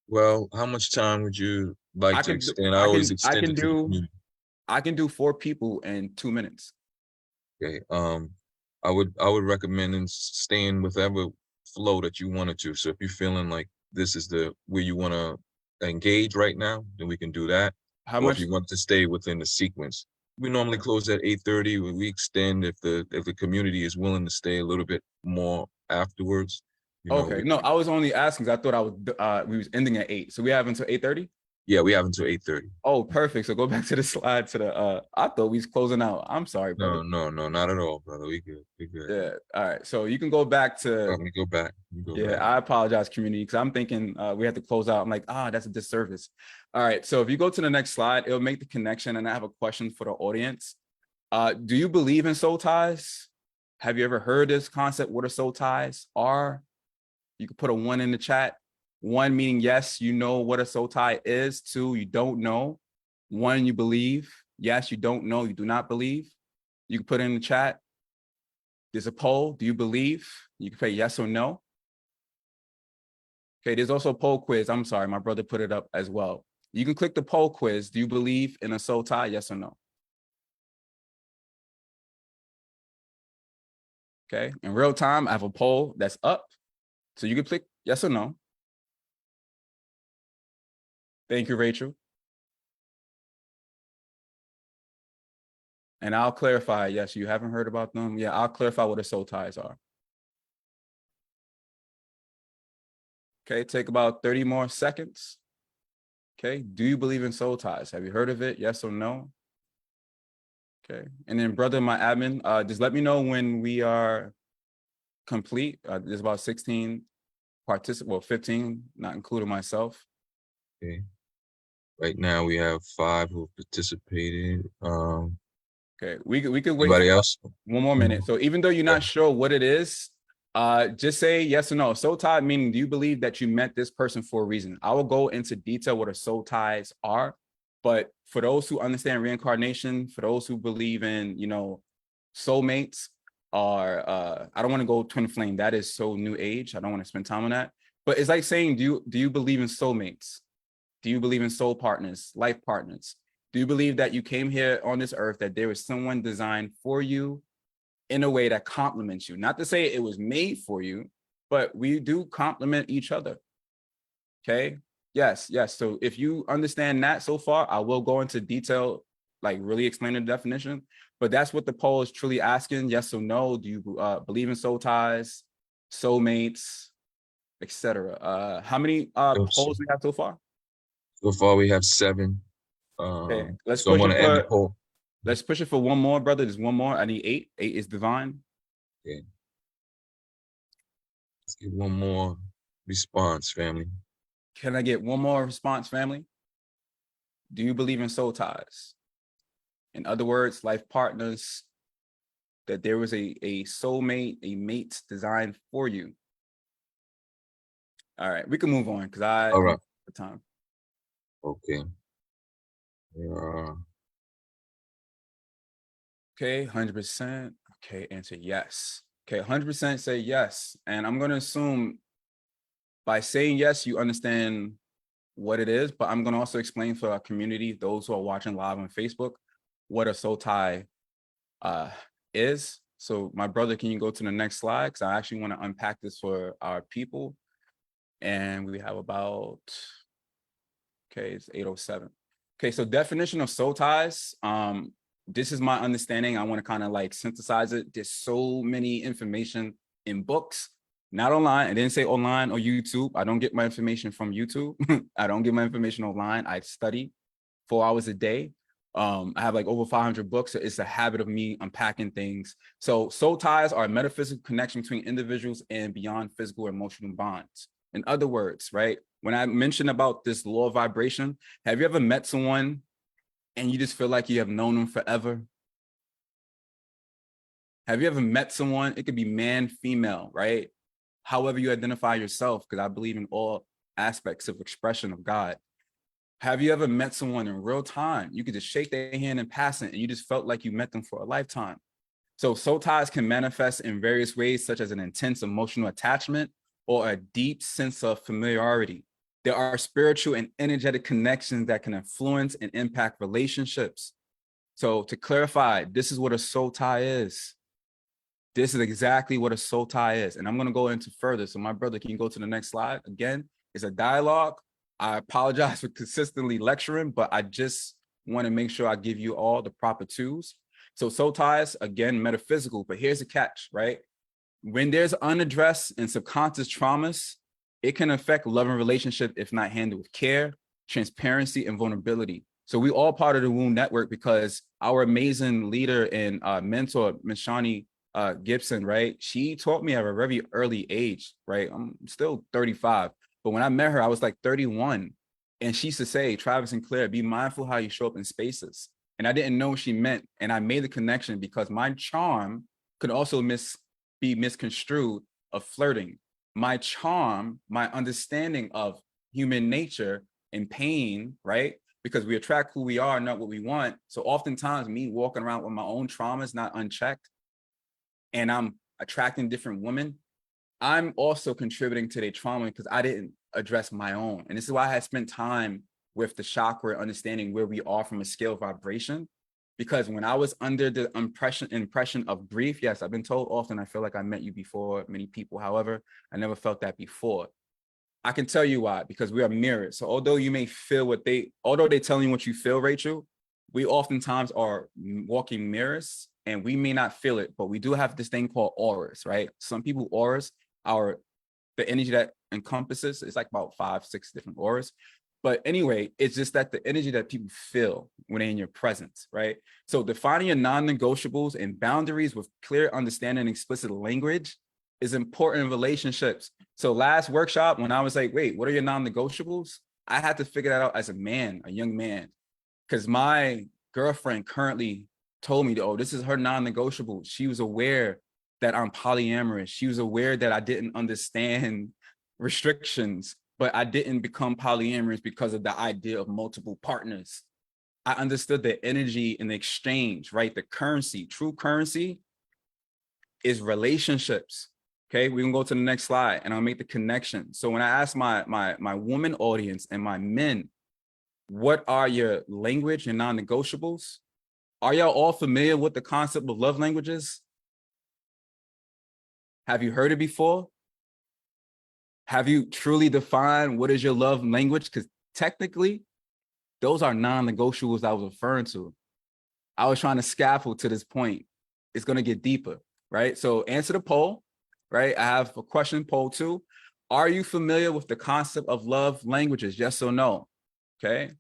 Well, how much time would you like I to can do, extend? I always extend it to the community. I can do 4 people in 2 minutes. Okay. I would recommend staying with whatever flow that you wanted to. So if you're feeling like this is the where you want to engage right now, then we can do that. How Or if much? you want to stay within the sequence, we normally close at 8:30. We extend if the community is willing to stay a little bit more afterwards. You know, Okay, no, I was only asking 'cause I thought we was ending at 8. So we have until 8:30? yeah, we have until 8:30. Oh, perfect. So go back to the slide to the I thought we was closing out. I'm sorry, brother. No, not at all, brother. We good. We good. Yeah. All right. So you can go back to Let me go back. yeah, I apologize, community, because I'm thinking we have to close out. I'm like, that's a disservice. All right. So if you go to the next slide, it'll make the connection. And I have a question for the audience. Do you believe in soul ties? Have you ever heard this concept? What are soul ties are? You can put a 1 in the chat. 1 meaning yes, you know what a soul tie is. 2, you don't know. 1, you believe. Yes, you don't know. You do not believe. You can put it in the chat. There's a poll. Do you believe? You can say yes or no. Okay, there's also a poll quiz. I'm sorry, my brother put it up as well. You can click the poll quiz. Do you believe in a soul tie? Yes or no? Okay, in real time, I have a poll that's up. So you can click yes or no. Thank you, Rachel. And I'll clarify, yes, you haven't heard about them. Yeah, I'll clarify what the soul ties are. Okay, take about 30 more seconds. Okay, do you believe in soul ties? Have you heard of it? Yes or no? Okay, and then brother, my admin, just let me know when we are complete. There's about 16 participants, well, 15, not including myself. Okay. Right now we have 5 who participated. Okay, we could wait Anybody else? one more minute. So even though you're not sure what it is, just say yes or no. Soul tie meaning, do you believe that you met this person for a reason? I will go into detail what a soul ties are, but for those who understand reincarnation, for those who believe in, soulmates, or I don't want to go twin flame. That is so new age. I don't want to spend time on that. But it's like saying, do you believe in soulmates? Do you believe in soul partners, life partners? Do you believe that you came here on this earth, that there was someone designed for you in a way that complements you? Not to say it was made for you, but we do complement each other. Okay. Yes. So if you understand that so far, I will go into detail, like really explain the definition. But that's what the poll is truly asking. Yes or no. Do you believe in soul ties, soulmates, etc.? How many polls we have so far? So far we have 7. Okay, let's So I'm push gonna it end the for poll. let's push it for one more, brother. There's one more. I need 8. 8 is divine. Okay. Let's get one more response, family. Can I get one more response, family? Do you believe in soul ties? In other words, life partners, that there was a soulmate, a mate designed for you. All right, we can move on because I All right. the time. Okay. Okay, 100%. Okay, answer yes. Okay, 100% say yes. And I'm going to assume by saying yes, you understand what it is, but I'm going to also explain for our community, those who are watching live on Facebook, what a soul tie is. So my brother, can you go to the next slide? Because I actually want to unpack this for our people. And we have about, okay, it's 8:07. Okay, so definition of soul ties. This is my understanding. I want to kind of like synthesize it. There's so many information in books, not online. I didn't say online or YouTube. I don't get my information from YouTube. I don't get my information online. I study 4 hours a day. I have like over 500 books. So it's a habit of me unpacking things. So soul ties are a metaphysical connection between individuals and beyond physical or emotional bonds. In other words, right? When I mentioned about this law of vibration, have you ever met someone and you just feel like you have known them forever? Have you ever met someone? It could be man, female, right? However you identify yourself, because I believe in all aspects of expression of God. Have you ever met someone in real time? You could just shake their hand in passing and you just felt like you met them for a lifetime. So soul ties can manifest in various ways, such as an intense emotional attachment or a deep sense of familiarity. There are spiritual and energetic connections that can influence and impact relationships. So to clarify, this is what a soul tie is. This is exactly what a soul tie is. And I'm going to go into further. So my brother, can you go to the next slide? Again, it's a dialogue. I apologize for consistently lecturing, but I just want to make sure I give you all the proper tools. So soul ties, again, metaphysical, but here's the catch, right? when there's unaddressed and subconscious traumas, it can affect love and relationship if not handled with care, transparency, and vulnerability. So we all part of the Wound Network because our amazing leader and mentor, Ms. Shawnee Gibson, right? She taught me at a very early age, right? I'm still 35, but when I met her, I was like 31. And she used to say, Travis-Sinclair, be mindful how you show up in spaces. And I didn't know what she meant. And I made the connection because my charm could also be misconstrued of flirting. My charm, my understanding of human nature and pain, right? Because we attract who we are, not what we want. So oftentimes me walking around with my own traumas not unchecked, and I'm attracting different women, I'm also contributing to their trauma because I didn't address my own. And this is why I had spent time with the chakra, understanding where we are from a scale of vibration. Because when I was under the impression of grief, yes, I've been told often, I feel like I met you before, many people. However, I never felt that before. I can tell you why, because we are mirrors. So although you may feel although they're telling you what you feel, Rachel, we oftentimes are walking mirrors and we may not feel it, but we do have this thing called auras, right? Some people auras are the energy that encompasses, it's like about 5, 6 different auras. But anyway, it's just that the energy that people feel when they're in your presence, right? So defining your non-negotiables and boundaries with clear understanding and explicit language is important in relationships. So last workshop, when I was like, wait, what are your non-negotiables? I had to figure that out as a man, a young man, because my girlfriend currently told me, oh, this is her non-negotiable. She was aware that I'm polyamorous. She was aware that I didn't understand restrictions, but I didn't become polyamorous because of the idea of multiple partners. I understood the energy in the exchange, right? The currency, true currency is relationships. Okay, we can go to the next slide and I'll make the connection. So when I ask my woman audience and my men, what are your language and non-negotiables? Are y'all all familiar with the concept of love languages? Have you heard it before? Have you truly defined what is your love language? Because technically, those are non-negotiables I was referring to. I was trying to scaffold to this point. It's going to get deeper, right? So answer the poll, right? I have a question poll 2. Are you familiar with the concept of love languages? Yes or no? Okay.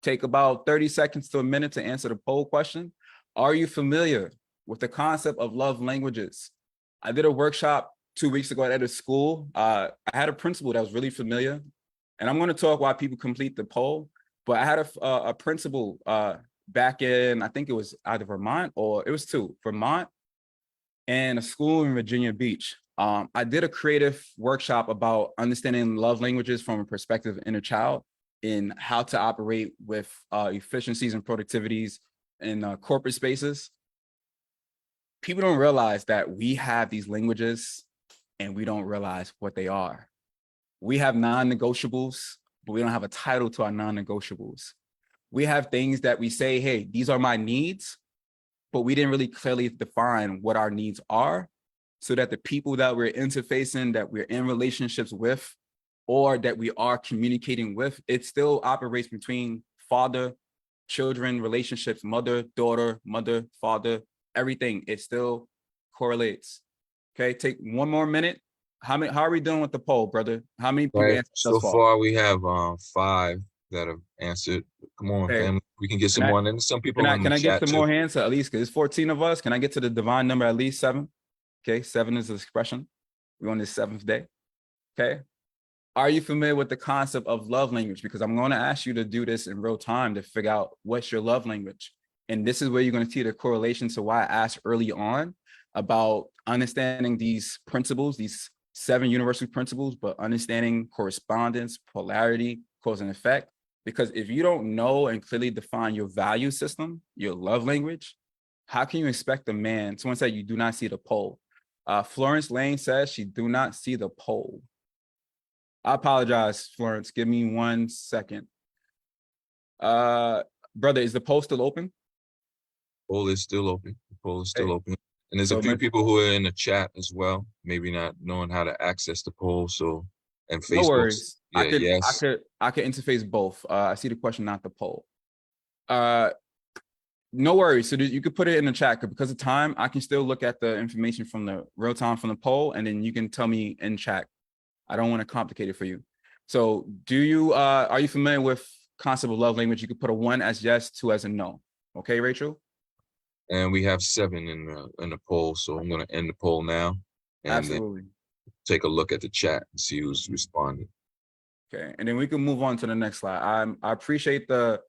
Take about 30 seconds to a minute to answer the poll question. Are you familiar with the concept of love languages? I did a workshop 2 weeks ago at a school. I had a principal that was really familiar, and I'm going to talk while people complete the poll. But I had a principal back in, I think it was either Vermont or it was Vermont and a school in Virginia Beach. I did a creative workshop about understanding love languages from a perspective of inner child in how to operate with efficiencies and productivities in corporate spaces. People don't realize that we have these languages and we don't realize what they are. We have non-negotiables, but we don't have a title to our non-negotiables. We have things that we say, hey, these are my needs, but we didn't really clearly define what our needs are so that the people that we're interfacing, that we're in relationships with, or that we are communicating with, it still operates between father, children, relationships, mother, daughter, mother, father, everything. It still correlates. Okay, take one more minute. How are we doing with the poll, brother? How many people Right. answered So thus far? far, we have 5 that have answered. Come on, Okay. family. We can get some more. And then some people in the Can I get chat some too. more hands? At least, because it's 14 of us. Can I get to the divine number at least 7? Okay, 7 is the expression. We're on this 7th day. Okay. Are you familiar with the concept of love language? Because I'm going to ask you to do this in real time to figure out what's your love language. And this is where you're going to see the correlation to why I asked early on about understanding these principles, these 7 universal principles, but understanding correspondence, polarity, cause and effect. Because if you don't know and clearly define your value system, your love language, how can you expect a man? Someone said you do not see the poll. Florence Lane says she do not see the poll. I apologize, Florence. Give me 1 second. Brother, is the poll still open? Poll is still open. The poll is still Okay. open. And there's So a few people who are in the chat as well, maybe not knowing how to access the poll. So, and no Facebook. worries. Yeah, I could interface both. I see the question, not the poll. No worries. So you could put it in the chat because of time. I can still look at the information from the real time from the poll, and then you can tell me in chat. I don't want to complicate it for you. So are you familiar with concept of love language? You could put a 1 as yes, 2 as a no. Okay, Rachel? And we have 7 in the poll, so I'm going to end the poll now and Absolutely. then take a look at the chat and see who's responding. Okay, and then we can move on to the next slide. I appreciate the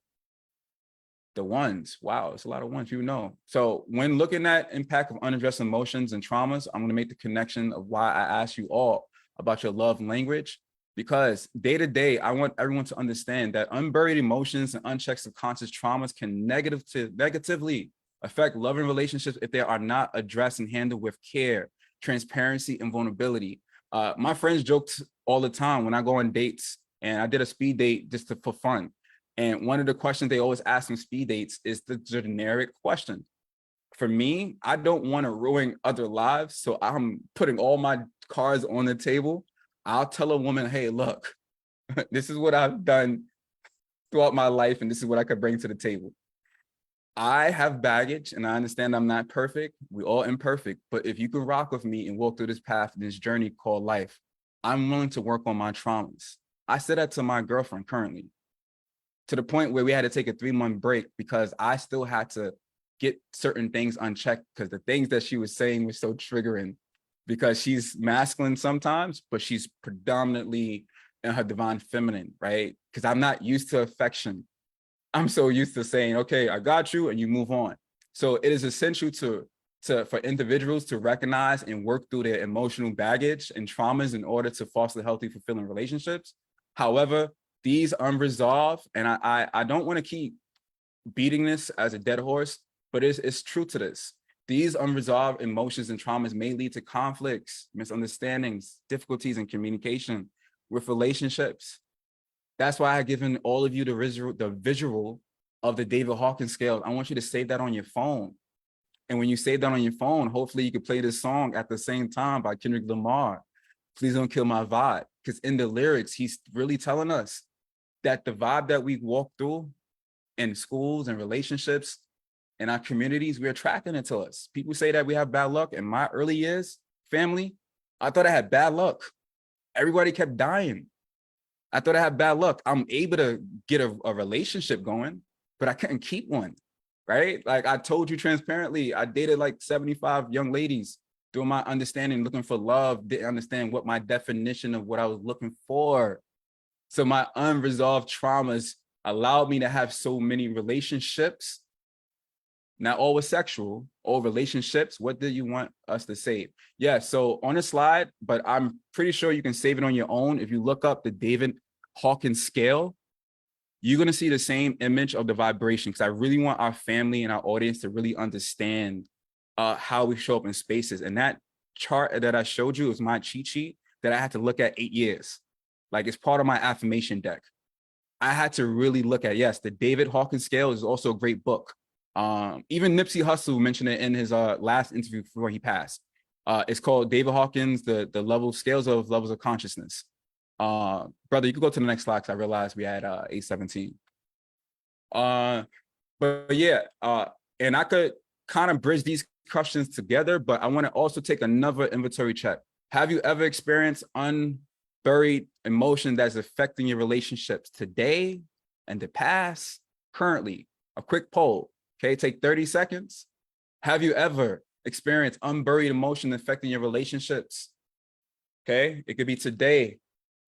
ones. Wow, it's a lot of ones, So when looking at impact of unaddressed emotions and traumas, I'm going to make the connection of why I asked you all about your love language, because day to day, I want everyone to understand that unburied emotions and unchecked subconscious traumas can negatively affect loving relationships if they are not addressed and handled with care, transparency, and vulnerability. My friends joked all the time when I go on dates, and I did a speed date just for fun. And one of the questions they always ask in speed dates is the generic question. For me, I don't want to ruin other lives, so I'm putting all my cards on the table. I'll tell a woman, hey, look, this is what I've done throughout my life, and this is what I could bring to the table. I have baggage, and I understand I'm not perfect. We're all imperfect, but if you can rock with me and walk through this path, this journey called life, I'm willing to work on my traumas. I said that to my girlfriend currently, to the point where we had to take a 3-month break because I still had to get certain things unchecked because the things that she was saying were so triggering, because she's masculine sometimes, but she's predominantly in her divine feminine, right? Because I'm not used to affection. I'm so used to saying, okay, I got you, and you move on. So it is essential for individuals to recognize and work through their emotional baggage and traumas in order to foster healthy, fulfilling relationships. However, these unresolved, and I don't want to keep beating this as a dead horse, but it's true to this. These unresolved emotions and traumas may lead to conflicts, misunderstandings, difficulties in communication with relationships. That's why I've given all of you the visual of the David Hawkins scale. I want you to save that on your phone. And when you save that on your phone, hopefully you can play this song at the same time by Kendrick Lamar, Please Don't Kill My Vibe. Because in the lyrics, he's really telling us that the vibe that we walk through in schools and relationships in our communities, we're attracting it to us. People say that we have bad luck. In my early years, family, I thought I had bad luck. Everybody kept dying. I thought I had bad luck. I'm able to get a relationship going, but I couldn't keep one, right? Like I told you transparently, I dated like 75 young ladies through my understanding, looking for love, didn't understand what my definition of what I was looking for. So my unresolved traumas allowed me to have so many relationships. Not all was sexual, all relationships. What do you want us to save? Yeah, so on a slide, but I'm pretty sure you can save it on your own. If you look up the David Hawkins scale, you're going to see the same image of the vibration, because I really want our family and our audience to really understand how we show up in spaces. And that chart that I showed you is my cheat sheet that I had to look at 8 years. Like it's part of my affirmation deck. I had to really look at, yes, the David Hawkins scale is also a great book. Even Nipsey Hussle mentioned it in his last interview before he passed. It's called David Hawkins, the scales of levels of consciousness. Brother, you can go to the next slide because I realized we had 817. But yeah, and I could kind of bridge these questions together, but I want to also take another inventory check. Have you ever experienced unburied emotion that's affecting your relationships today and the past, currently? A quick poll. Okay, take 30 seconds. Have you ever experienced unburied emotion affecting your relationships? Okay, it could be today.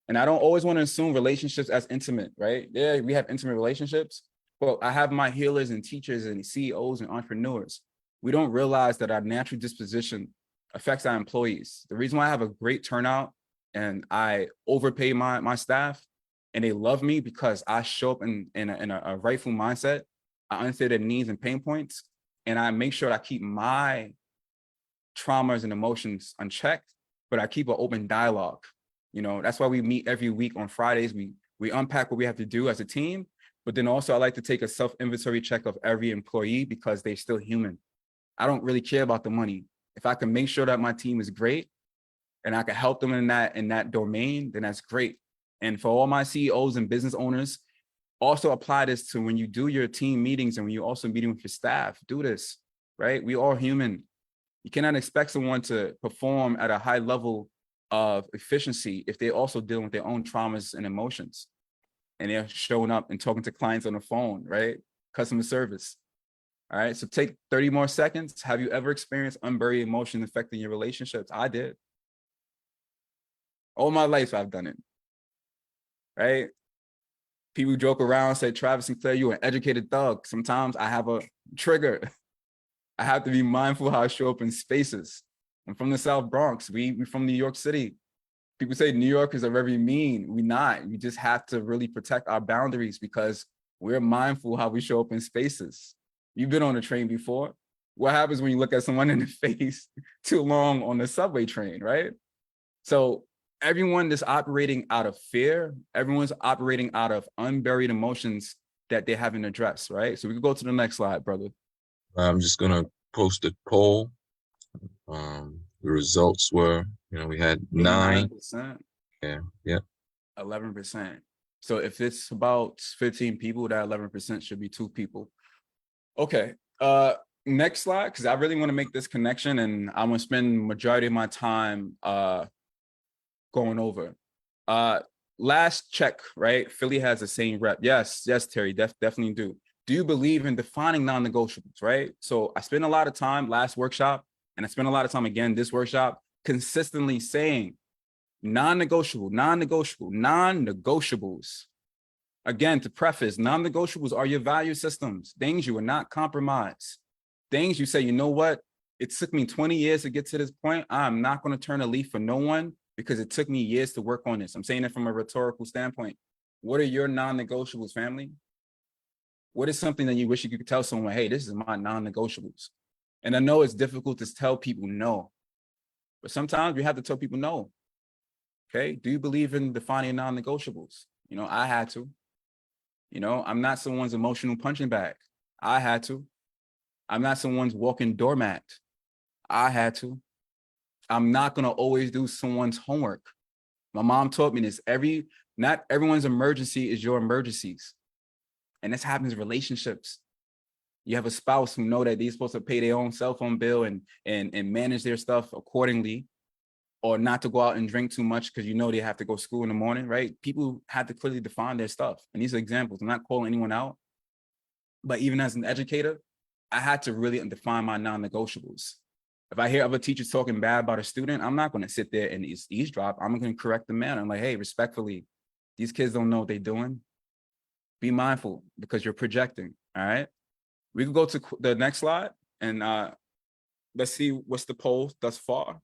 And I don't always want to assume relationships as intimate, right? Yeah, we have intimate relationships, but I have my healers and teachers and CEOs and entrepreneurs. We don't realize that our natural disposition affects our employees. The reason why I have a great turnout and I overpay my staff and they love me because I show up in a rightful mindset. I understand their needs and pain points, and I make sure I keep my traumas and emotions unchecked, but I keep an open dialogue. You know, that's why we meet every week on Fridays. We unpack what we have to do as a team, but then also I like to take a self-inventory check of every employee because they're still human. I don't really care about the money. If I can make sure that my team is great and I can help them in that domain, then that's great. And for all my CEOs and business owners, Also apply this to when you do your team meetings and when you're also meeting with your staff. Do this, right? We all human. You cannot expect someone to perform at a high level of efficiency if they're also dealing with their own traumas and emotions. And they're showing up and talking to clients on the phone, right? Customer service. All right. So take 30 more seconds. Have you ever experienced unburied emotion affecting your relationships? I did. All my life, I've done it. Right. People joke around, say, Travis-Sinclair, you're an educated thug. Sometimes I have a trigger. I have to be mindful how I show up in spaces. I'm from the South Bronx. We from New York City. People say New Yorkers are very mean. We're not. We just have to really protect our boundaries because we're mindful how we show up in spaces. You've been on a train before. What happens when you look at someone in the face too long on the subway train, right? So everyone is operating out of fear. Everyone's operating out of unburied emotions that they haven't addressed, right? So we can go to the next slide, brother. I'm just gonna post a poll. The results were, we had 9. 9%. Yeah. 11%. So if it's about 15 people, that 11% should be 2 people. Okay. Next slide, because I really want to make this connection and I want to spend majority of my time going over. Last check, right? Philly has the same rep. Yes, Terry, definitely do. Do you believe in defining non-negotiables, right? So I spent a lot of time last workshop, and I spent a lot of time again this workshop, consistently saying non-negotiable, non-negotiable, non-negotiables. Again, to preface, non-negotiables are your value systems, things you will not compromise, things you say, you know what? It took me 20 years to get to this point. I'm not going to turn a leaf for no one because it took me years to work on this. I'm saying it from a rhetorical standpoint. What are your non-negotiables, family? What is something that you wish you could tell someone, hey, this is my non-negotiables? And I know it's difficult to tell people no, but sometimes we have to tell people no. Okay. Do you believe in defining non-negotiables? I had to. I'm not someone's emotional punching bag. I had to. I'm not someone's walking doormat. I had to. I'm not going to always do someone's homework. My mom taught me this. Not everyone's emergency is your emergencies. And this happens in relationships. You have a spouse who know that they're supposed to pay their own cell phone bill and manage their stuff accordingly, or not to go out and drink too much because they have to go to school in the morning, right? People have to clearly define their stuff. And these are examples. I'm not calling anyone out. But even as an educator, I had to really define my non-negotiables. If I hear other teachers talking bad about a student, I'm not going to sit there and eavesdrop. I'm going to correct the man. I'm like, hey, respectfully, these kids don't know what they're doing. Be mindful because you're projecting, all right? We can go to the next slide and let's see what's the poll thus far.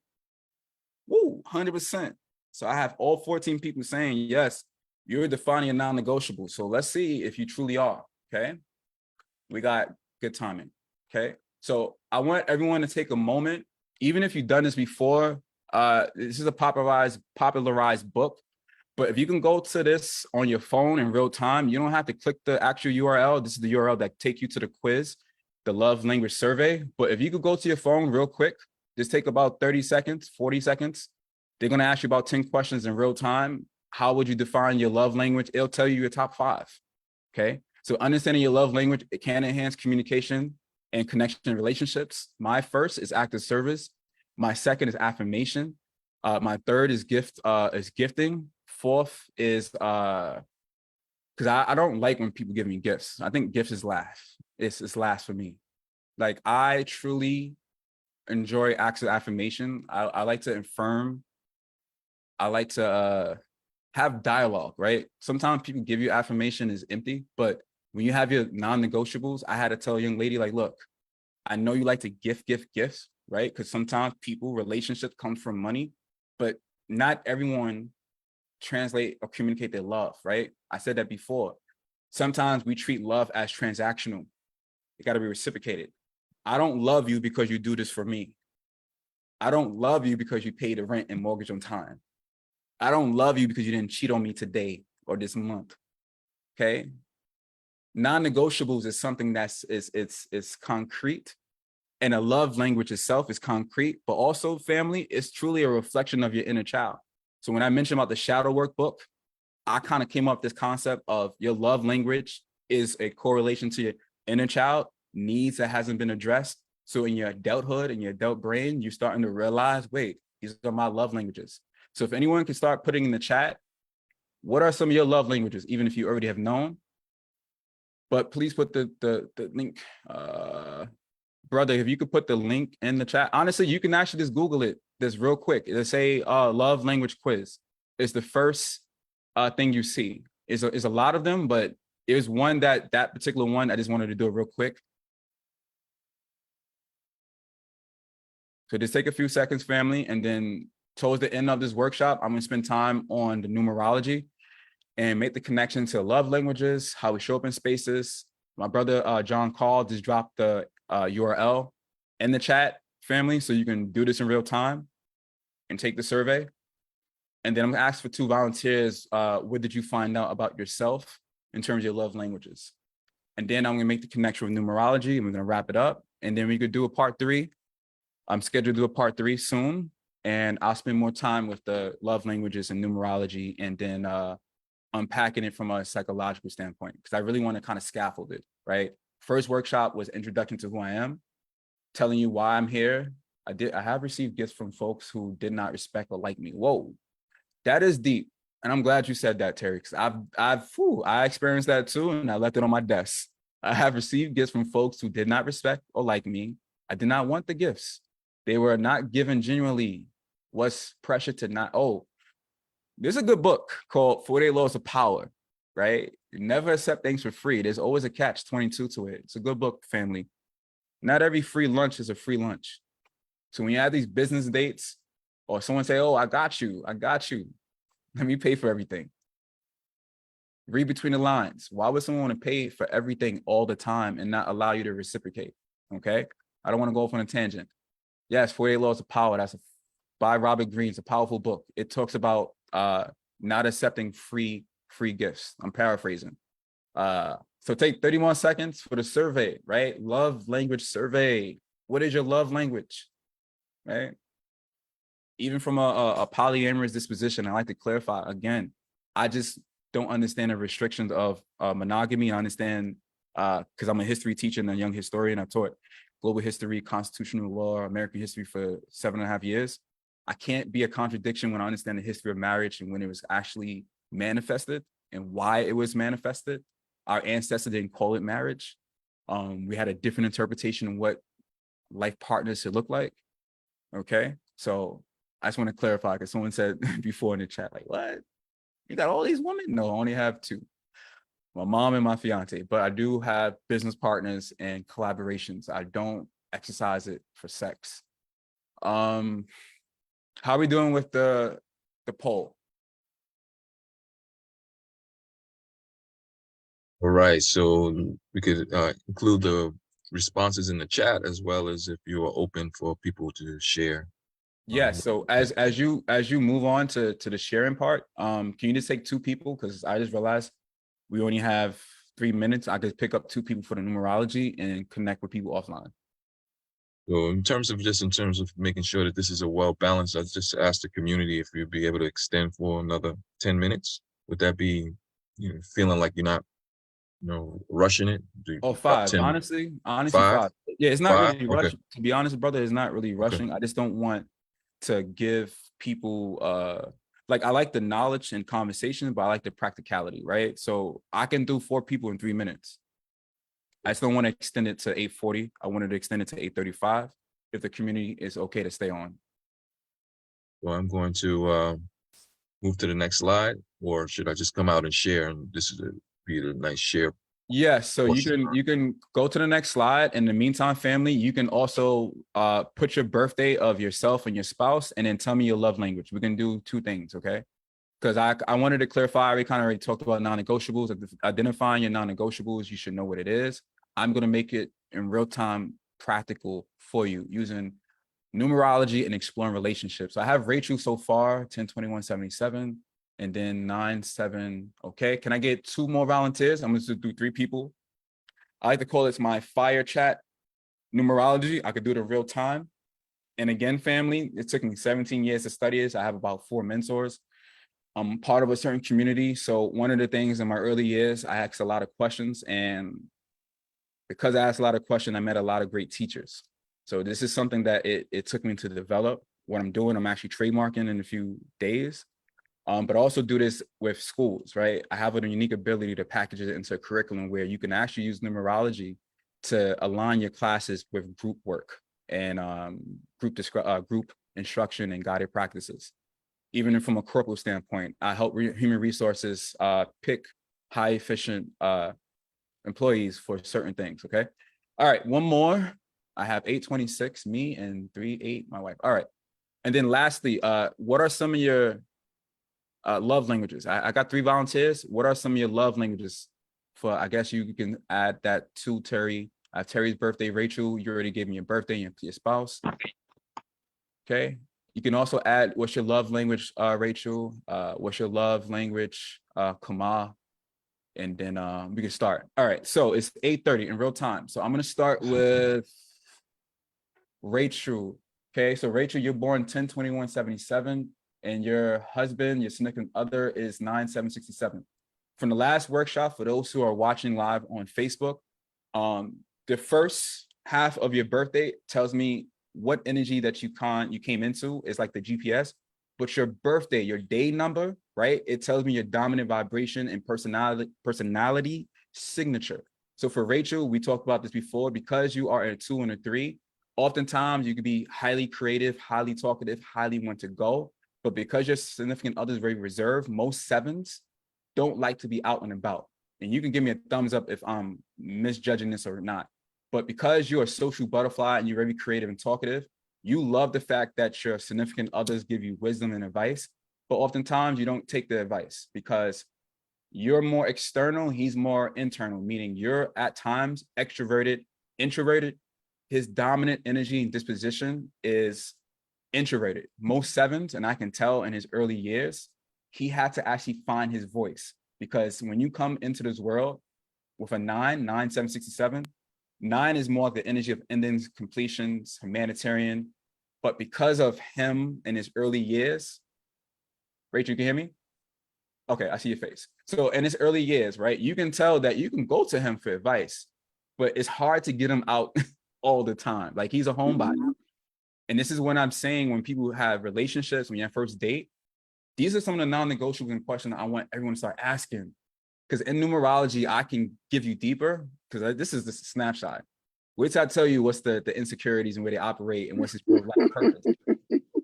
Woo, 100%. So I have all 14 people saying, yes, you're defining a non-negotiable. So let's see if you truly are, okay? We got good timing, okay? So I want everyone to take a moment, even if you've done this before. This is a popularized book, but if you can go to this on your phone in real time, you don't have to click the actual URL. This is the URL that take you to the quiz, the love language survey. But if you could go to your phone real quick, just take about 30 seconds, 40 seconds. They're going to ask you about 10 questions in real time. How would you define your love language? It'll tell you your top 5, okay? So understanding your love language, it can enhance communication and connection in relationships. My first is act of service. My second is affirmation. My third is gifting. Fourth is because I don't like when people give me gifts. I think gifts is last. It's last for me. Like I truly enjoy acts of affirmation. I like to affirm. I like to have dialogue, right? Sometimes people give you affirmation is empty, but when you have your non-negotiables, I had to tell a young lady, like, look, I know you like to gifts, right? Because sometimes relationships come from money, but not everyone translate or communicate their love, right? I said that before. Sometimes we treat love as transactional. It got to be reciprocated. I don't love you because you do this for me. I don't love you because you pay the rent and mortgage on time. I don't love you because you didn't cheat on me today or this month. Okay. Non-negotiables is something that's it's concrete, and a love language itself is concrete, but also family is truly a reflection of your inner child. So when I mentioned about the shadow work book, I kind of came up with this concept of your love language is a correlation to your inner child needs that hasn't been addressed. So in your adulthood and your adult brain, you're starting to realize, wait, these are my love languages. So if anyone can start putting in the chat, what are some of your love languages, even if you already have known? But please put the link, brother, if you could put the link in the chat. Honestly, you can actually just Google it this real quick. It'll say love language quiz. It's the first thing you see. Is a lot of them, but there's one that particular one I just wanted to do it real quick. So just take a few seconds, family, and then towards the end of this workshop, I'm gonna spend time on the numerology and make the connection to love languages, how we show up in spaces. My brother, John Call, just dropped the URL in the chat, family, so you can do this in real time and take the survey. And then I'm gonna ask for 2 volunteers, what did you find out about yourself in terms of your love languages? And then I'm gonna make the connection with numerology, and we're gonna wrap it up. And then we could do a part 3. I'm scheduled to do a part 3 soon, and I'll spend more time with the love languages and numerology, and then unpacking it from a psychological standpoint, because I really want to kind of scaffold it, right? First workshop was introduction to who I am, telling you why I'm here. I have received gifts from folks who did not respect or like me. Whoa, that is deep. And I'm glad you said that, Terry, because I experienced that too, and I left it on my desk. I have received gifts from folks who did not respect or like me. I did not want the gifts. They were not given genuinely. Was pressure to not, there's a good book called 48 Laws of Power, right? You never accept things for free. There's always a catch-22 to it. It's a good book, family. Not every free lunch is a free lunch. So when you have these business dates or someone say, I got you. Let me pay for everything. Read between the lines. Why would someone want to pay for everything all the time and not allow you to reciprocate? Okay. I don't want to go off on a tangent. Yes, 48 Laws of Power. That's by Robert Greene. It's a powerful book. It talks about not accepting free gifts. I'm paraphrasing. So take 31 seconds for the survey, right? Love language survey. What is your love language, right? Even from a polyamorous disposition, I like to clarify again, I just don't understand the restrictions of monogamy. I understand because I'm a history teacher and a young historian. I taught global history, constitutional law, American history for 7.5 years. I can't be a contradiction when I understand the history of marriage and when it was actually manifested and why it was manifested. Our ancestors didn't call it marriage. We had a different interpretation of what life partners should look like. Okay, so I just want to clarify because someone said before in the chat, like, what? You got all these women? No, I only have 2. My mom and my fiance, but I do have business partners and collaborations. I don't exercise it for sex. How are we doing with the poll? All right, so we could include the responses in the chat as well as if you are open for people to share. Yes. So as you move on to the sharing part, can you just take 2 people? Because I just realized we only have 3 minutes. I could pick up 2 people for the numerology and connect with people offline. So in terms of making sure that this is a well balanced, I just asked the community if you'd be able to extend for another 10 minutes. Would that be, feeling like you're not, rushing it? Oh, About 5. 10, Honestly, 5, 5. Yeah, it's not 5. really Okay. rushing. To be honest, brother, it's not really Okay. rushing. I just don't want to give people like I like the knowledge and conversation, but I like the practicality, right? So I can do 4 people in 3 minutes. I just don't want to extend it to 8:40. I wanted to extend it to 8:35 if the community is okay to stay on. Well, I'm going to move to the next slide, or should I just come out and share? And this is be the nice share. Yes, so portion. you can go to the next slide. In the meantime, family, you can also put your birthday of yourself and your spouse, and then tell me your love language. We can do 2 things, okay? Because I wanted to clarify. We kind of already talked about non-negotiables. Identifying your non-negotiables, you should know what it is. I'm going to make it in real time practical for you using numerology and exploring relationships. I have Rachel so far, 102177, and then 97. Okay, can I get 2 more volunteers? I'm going to do 3 people. I like to call this my fire chat numerology. I could do it in real time. And again, family, it took me 17 years to study this. I have about 4 mentors. I'm part of a certain community. So one of the things in my early years, I asked a lot of questions, and because I asked a lot of questions, I met a lot of great teachers. So this is something that it took me to develop. What I'm doing, I'm actually trademarking in a few days, but also do this with schools, right? I have a unique ability to package it into a curriculum where you can actually use numerology to align your classes with group work and group instruction and guided practices. Even from a corporate standpoint, I help human resources pick high efficient employees for certain things, okay? All right, one more. I have 826, me, and 38, my wife. All right. And then lastly, what are some of your love languages? I got 3 volunteers. What are some of your love languages? For, I guess you can add that to Terry. Terry's birthday, Rachel, you already gave me your birthday and your spouse. Okay. You can also add what's your love language, Rachel. What's your love language, Kamal. And then we can start. All right, so it's 8:30 in real time. So I'm gonna start with Rachel. Okay, so Rachel, you're born 10/21/77, and your husband, your significant other, is 9/7/67. From the last workshop, for those who are watching live on Facebook, the first half of your birthday tells me what energy that you came into is like the GPS, but your birthday, your day number, right? It tells me your dominant vibration and personality signature. So for Rachel, we talked about this before, because you are a 2 and a 3, oftentimes you could be highly creative, highly talkative, highly want to go, but because your significant other is very reserved, most 7s don't like to be out and about. And you can give me a thumbs up if I'm misjudging this or not. But because you're a social butterfly and you're very creative and talkative, you love the fact that your significant others give you wisdom and advice, but oftentimes you don't take the advice because you're more external, he's more internal, meaning you're at times extroverted, introverted. His dominant energy and disposition is introverted. Most 7s, and I can tell in his early years, he had to actually find his voice, because when you come into this world with a 9/7/67, 9 is more like the energy of endings, completions, humanitarian. But because of him in his early years, Rachel, you can hear me? Okay, I see your face. So in his early years, right, you can tell that you can go to him for advice, but it's hard to get him out all the time. Like, he's a homebody. And this is when I'm saying, when people have relationships, when you have first date, these are some of the non-negotiable questions I want everyone to start asking. Because in numerology, I can give you deeper, because this is the snapshot. Wait till I tell you what's the insecurities and where they operate and what's his real life purpose.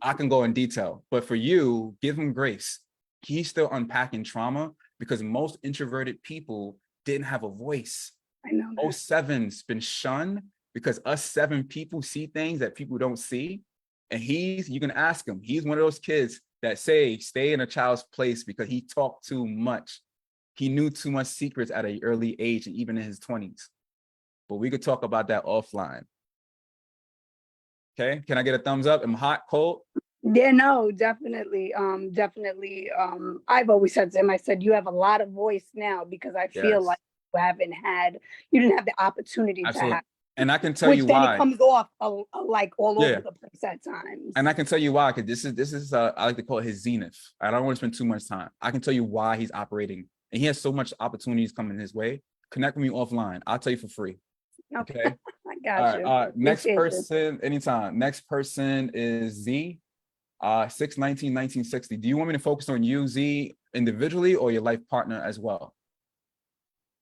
I can go in detail, but for you, give him grace. He's still unpacking trauma, because most introverted people didn't have a voice. I know that. Most 7s been shunned because us 7 people see things that people don't see. And you can ask him, he's one of those kids that say, stay in a child's place because he talked too much. He knew too much secrets at an early age, and even in his 20s. But we could talk about that offline. Okay, can I get a thumbs up? Am I hot, cold? Yeah, no, definitely. Definitely. I've always said to him, I said, you have a lot of voice now, because I feel like you didn't have the opportunity Absolutely. to have. And I can tell Which you then why. it comes off like all over the place at times. And I can tell you why, because this is I like to call it his zenith. I don't want to spend too much time. I can tell you why he's operating, and he has so much opportunities coming his way. Connect with me offline. I'll tell you for free. Okay. I got you. Next person, anytime. Next person is Z. 6/19/1960. Do you want me to focus on you, Z, individually, or your life partner as well?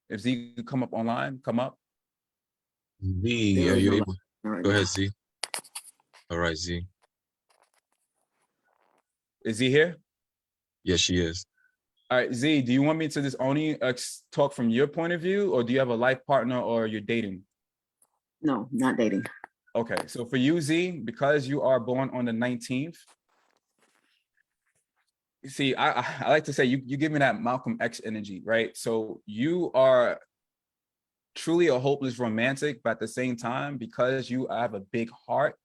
If Z could come up online, come up. Z, are you able? Go ahead, Z. All right, Z. Is Z here? Yes, she is. All right, Z, do you want me to just only talk from your point of view, or do you have a life partner, or you're dating? No, not dating. Okay, so for you, Z, because you are born on the 19th, you see, I like to say you give me that Malcolm X energy, right? So you are truly a hopeless romantic, but at the same time, because you have a big heart,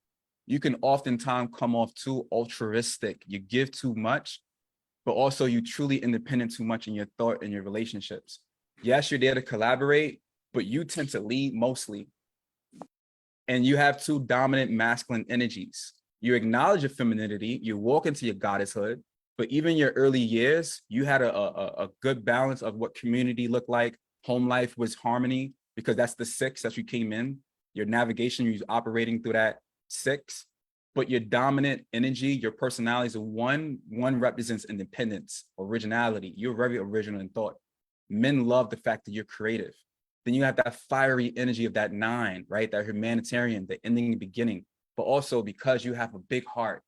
you can oftentimes come off too altruistic. You give too much, but also you truly independent too much in your thought and your relationships. Yes, you're there to collaborate, but you tend to lead mostly. And you have 2 dominant masculine energies. You acknowledge your femininity, you walk into your goddesshood, But even your early years, you had a good balance of what community looked like. Home life was harmony, because that's the 6 that you came in. Your navigation, you're operating through that 6. But your dominant energy, your personality is a 1. 1 represents independence, originality. You're very original in thought. Men love the fact that you're creative. Then you have that fiery energy of that 9, right? That humanitarian, the ending and beginning. But also, because you have a big heart,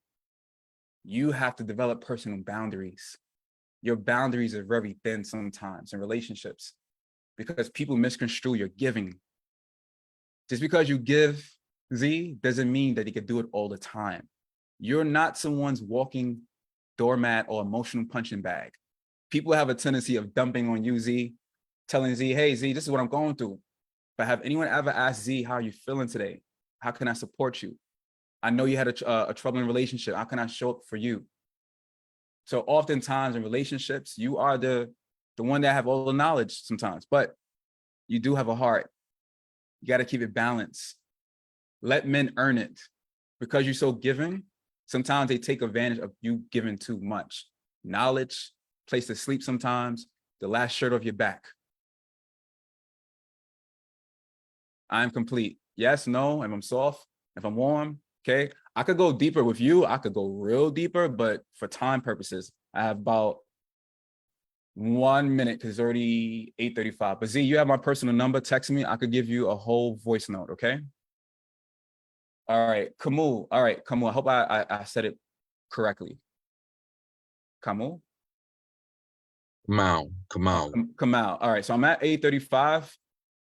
you have to develop personal boundaries. Your boundaries are very thin sometimes in relationships, because people misconstrue your giving. Just because you give, Z, doesn't mean that you can do it all the time. You're not someone's walking doormat or emotional punching bag. People have a tendency of dumping on you, Z, telling Z, hey, Z, this is what I'm going through. But have anyone ever asked Z, how are you feeling today? How can I support you? I know you had a troubling relationship. How can I show up for you? So oftentimes in relationships, you are the one that have all the knowledge sometimes, but you do have a heart. You got to keep it balanced. Let men earn it. Because you're so giving, sometimes they take advantage of you giving too much. Knowledge, place to sleep sometimes, the last shirt off your back. I am complete. Yes, no, if I'm soft, if I'm warm, okay? I could go deeper with you. I could go real deeper, but for time purposes, I have about 1 minute because it's already 8:35. But Z, you have my personal number. Text me. I could give you a whole voice note, okay? All right, Kamul. All right, Kamul. I hope I said it correctly. Kamul? Kamal. Kamal. All right, so I'm at 8:35.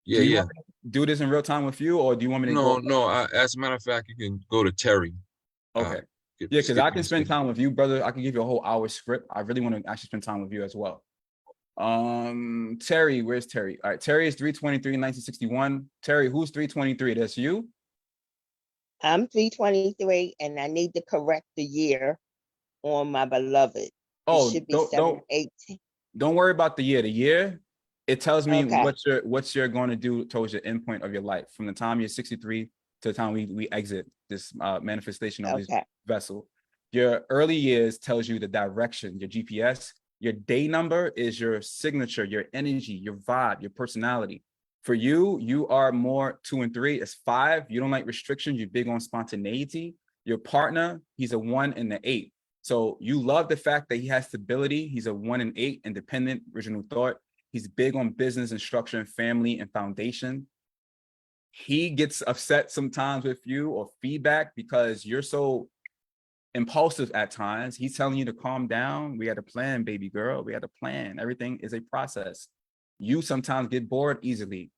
Yeah, Do you yeah. want me to do this in real time with you, or do you want me to No, go? no. As a matter of fact, you can go to Terry. Okay. Yeah, Because I can spend time with you, brother. I can give you a whole hour script. I really want to actually spend time with you as well. Terry, where's Terry? All right, Terry is 323 1961. Terry, who's 323? That's you? I'm 323, and I need to correct the year on my beloved. It Oh, should be 718. don't worry about the year. The year, it tells me Okay. what you're going to do towards your endpoint of your life, from the time you're 63 to the time we exit this manifestation of this Okay. vessel. Your early years tells you the direction, your GPS. Your day number is your signature, your energy, your vibe, your personality. For you, you are more 2 and 3. It's 5. You don't like restrictions. You're big on spontaneity. Your partner, he's a 1 and an 8. So you love the fact that he has stability. He's a 1 and 8, independent, original thought. He's big on business and structure and family and foundation. He gets upset sometimes with you or feedback because you're so impulsive at times. He's telling you to calm down. We had a plan, baby girl. We had a plan. Everything is a process. You sometimes get bored easily.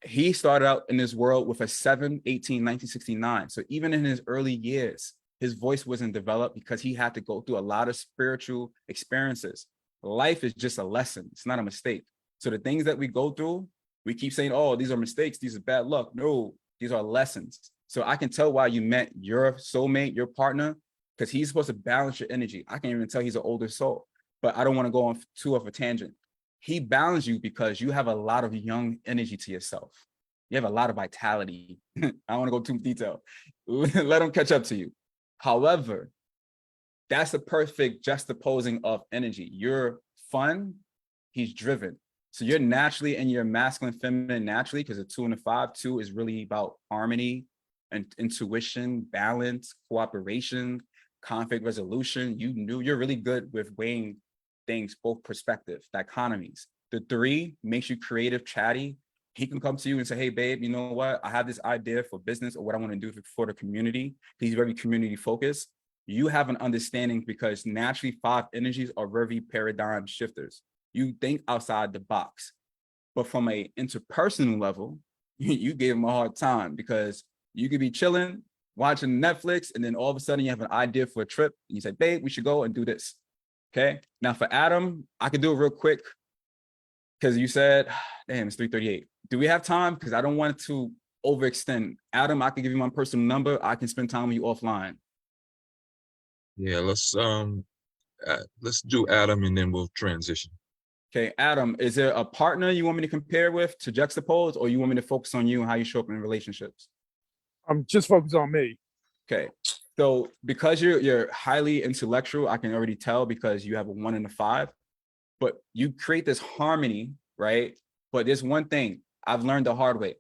He started out in this world with a 7/18/1969. So even in his early years, his voice wasn't developed because he had to go through a lot of spiritual experiences. Life is just a lesson. It's not a mistake. So the things that we go through, we keep saying, oh, these are mistakes. These are bad luck. No, these are lessons. So I can tell why you met your soulmate, your partner, because he's supposed to balance your energy. I can even tell he's an older soul, but I don't want to go on too of a tangent. He balances you because you have a lot of young energy to yourself. You have a lot of vitality. I don't want to go too detail. Let him catch up to you. However, that's a perfect juxtaposing of energy. You're fun, he's driven. So you're naturally in your masculine, feminine naturally, because the 2 and the 5, 2 is really about harmony and intuition, balance, cooperation, conflict resolution. You're really good with weighing things, both perspectives, dichotomies. The 3 makes you creative, chatty. He can come to you and say, hey, babe, you know what? I have this idea for business or what I want to do for the community. He's very community focused. You have an understanding because naturally 5 energies are very paradigm shifters. You think outside the box. But from a interpersonal level, you gave him a hard time because you could be chilling, watching Netflix, and then all of a sudden you have an idea for a trip. And you say, babe, we should go and do this. Okay. Now for Adam, I can do it real quick because you said, damn, it's 3:38. Do we have time? Because I don't want to overextend. Adam, I can give you my personal number. I can spend time with you offline. Yeah, let's do Adam and then we'll transition. Okay, Adam, is there a partner you want me to compare with to juxtapose, or you want me to focus on you and how you show up in relationships? I'm just focused on me. Okay, So because you're highly intellectual, I can already tell because you have a 1 and a 5, but you create this harmony, right? But there's one thing I've learned the hard way.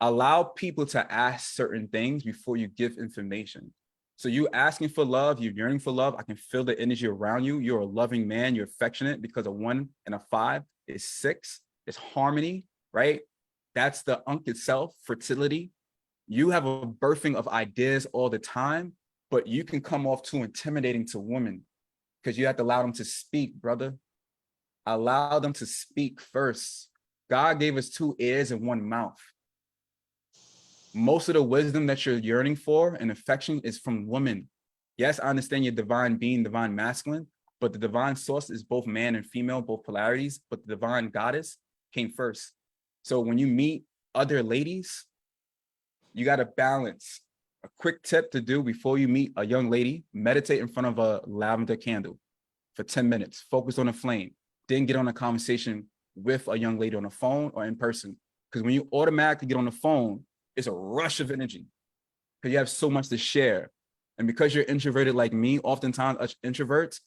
Allow people to ask certain things before you give information. So you asking for love, you're yearning for love. I can feel the energy around you. You're a loving man. You're affectionate because a 1 and a 5 is 6. It's harmony, right? That's the unk itself, fertility. You have a birthing of ideas all the time, but you can come off too intimidating to women because you have to allow them to speak, brother. Allow them to speak first. God gave us 2 ears and 1 mouth. Most of the wisdom that you're yearning for and affection is from women. Yes, I understand your divine being, divine masculine, but the divine source is both man and female, both polarities, but the divine goddess came first. So when you meet other ladies, you got to balance. A quick tip to do before you meet a young lady, meditate in front of a lavender candle for 10 minutes, focus on a flame, then get on a conversation with a young lady on the phone or in person. Because when you automatically get on the phone, it's a rush of energy because you have so much to share. And because you're introverted like me, oftentimes us introverts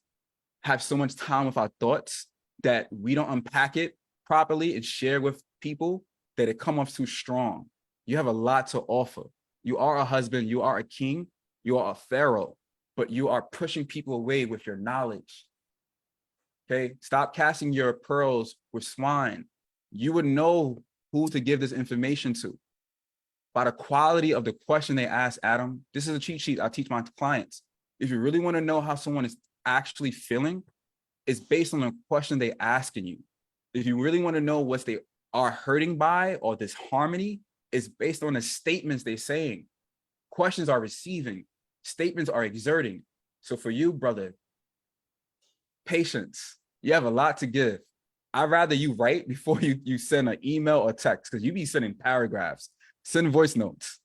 have so much time with our thoughts that we don't unpack it properly and share with people that it come off too strong. You have a lot to offer. You are a husband, you are a king, you are a pharaoh, but you are pushing people away with your knowledge. Okay, stop casting your pearls with swine. You would know who to give this information to by the quality of the question they ask, Adam. This is a cheat sheet I teach my clients. If you really want to know how someone is actually feeling, it's based on the question they asking you. If you really want to know what they are hurting by or this harmony, it's based on the statements they're saying. Questions are receiving, statements are exerting. So for you, brother, patience. You have a lot to give. I'd rather you write before you send an email or text because you be sending paragraphs. Send voice notes.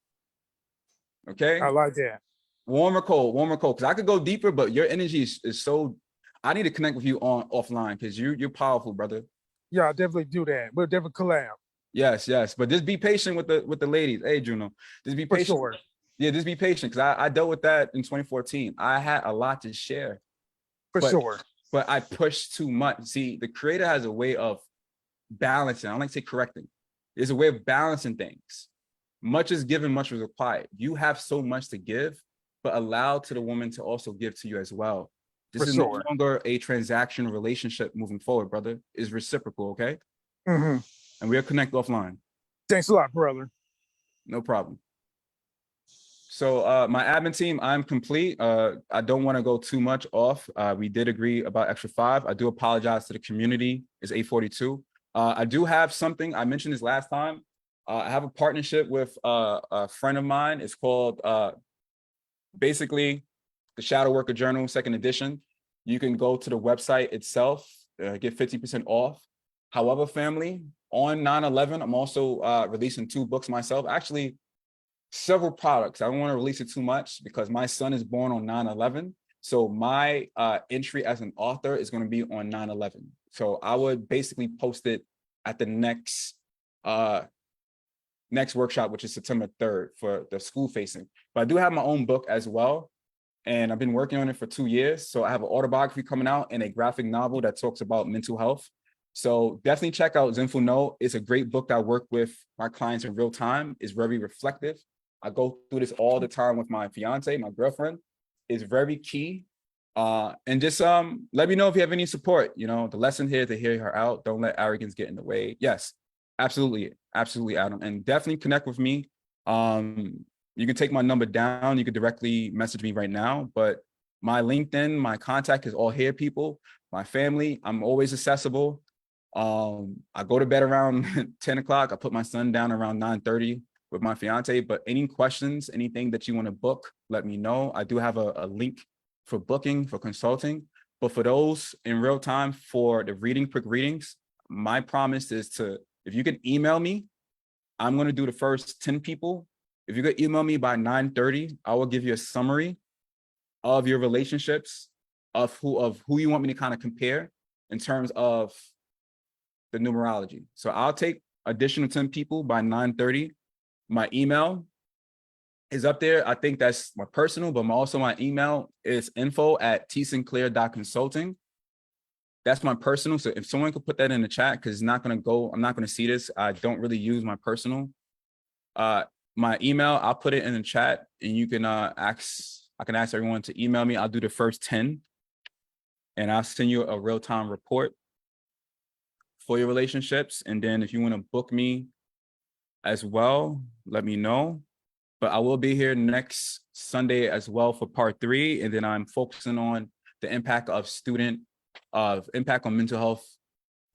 Okay? I like that. Warm or cold, because I could go deeper, but your energy is so, I need to connect with you on offline because you're powerful, brother. Yeah, I'll definitely do that. We'll definitely collab. Yes, but just be patient with the ladies. Hey, Juno, just be For patient. sure. Yeah, just be patient because I dealt with that in 2014. I had a lot to share. For sure. But I pushed too much. See, the creator has a way of balancing. I don't like to say correcting. There's a way of balancing things. Much is given, much is required. You have so much to give, but allow to the woman to also give to you as well. This For is sure. no longer a transaction relationship moving forward, brother. It's reciprocal, okay? Mm-hmm. And we'll connect offline. Thanks a lot, brother. No problem. So my admin team, I'm complete. I don't want to go too much off. We did agree about extra 5. I do apologize to the community. It's 8:42. I do have something. I mentioned this last time. I have a partnership with a friend of mine. It's called basically the Shadow Worker Journal, 2nd edition. You can go to the website itself, get 50% off. However, family, on 9/11, I'm also releasing 2 books myself. Actually, several products. I don't want to release it too much because my son is born on 9/11. So my entry as an author is going to be on 9/11. So I would basically post it at the next workshop, which is September 3rd for the school facing. But I do have my own book as well. And I've been working on it for 2 years. So I have an autobiography coming out and a graphic novel that talks about mental health. So definitely check out Zenful No. It's a great book that I work with my clients in real time. It's very reflective. I go through this all the time with my fiance, my girlfriend. It's very key. And just let me know if you have any support. You know, the lesson here is to hear her out. Don't let arrogance get in the way. Yes, absolutely, Adam. And definitely connect with me. You can take my number down. You can directly message me right now. But my LinkedIn, my contact is all here, people. My family, I'm always accessible. I go to bed around 10 o'clock. I put my son down around 9:30 with my fiance. But any questions, anything that you want to book, let me know. I do have a link for booking, for consulting. But for those in real time for the quick readings, my promise is if you can email me, I'm going to do the first 10 people. If you could email me by 9:30, I will give you a summary of your relationships, of who you want me to kind of compare in terms of the numerology. So I'll take additional 10 people by 9:30. My email is up there. I think that's my personal, but also my email is info@tsinclair.consulting. That's my personal. So if someone could put that in the chat, because it's not going to go, I'm not going to see this. I don't really use my personal. My email, I'll put it in the chat, and you can I can ask everyone to email me. I'll do the first 10, and I'll send you a real-time report for your relationships. And then if you want to book me as well, let me know. But I will be here next Sunday as well for part 3. And then I'm focusing on the impact on mental health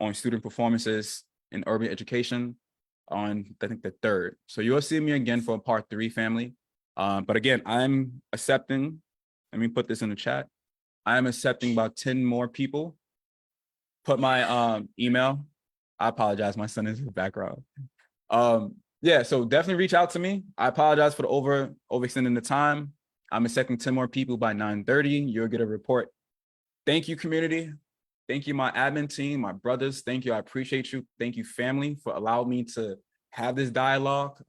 on student performances in urban education on, I think, the 3rd. So you'll see me again for part 3, family. But again, I'm accepting, let me put this in the chat. I am accepting about 10 more people. Put my email. I apologize, my son is in the background. Yeah, so definitely reach out to me. I apologize for the overextending the time. I'm accepting 10 more people by 9:30. You'll get a report. Thank you, community. Thank you, my admin team, my brothers. Thank you. I appreciate you. Thank you, family, for allowing me to have this dialogue.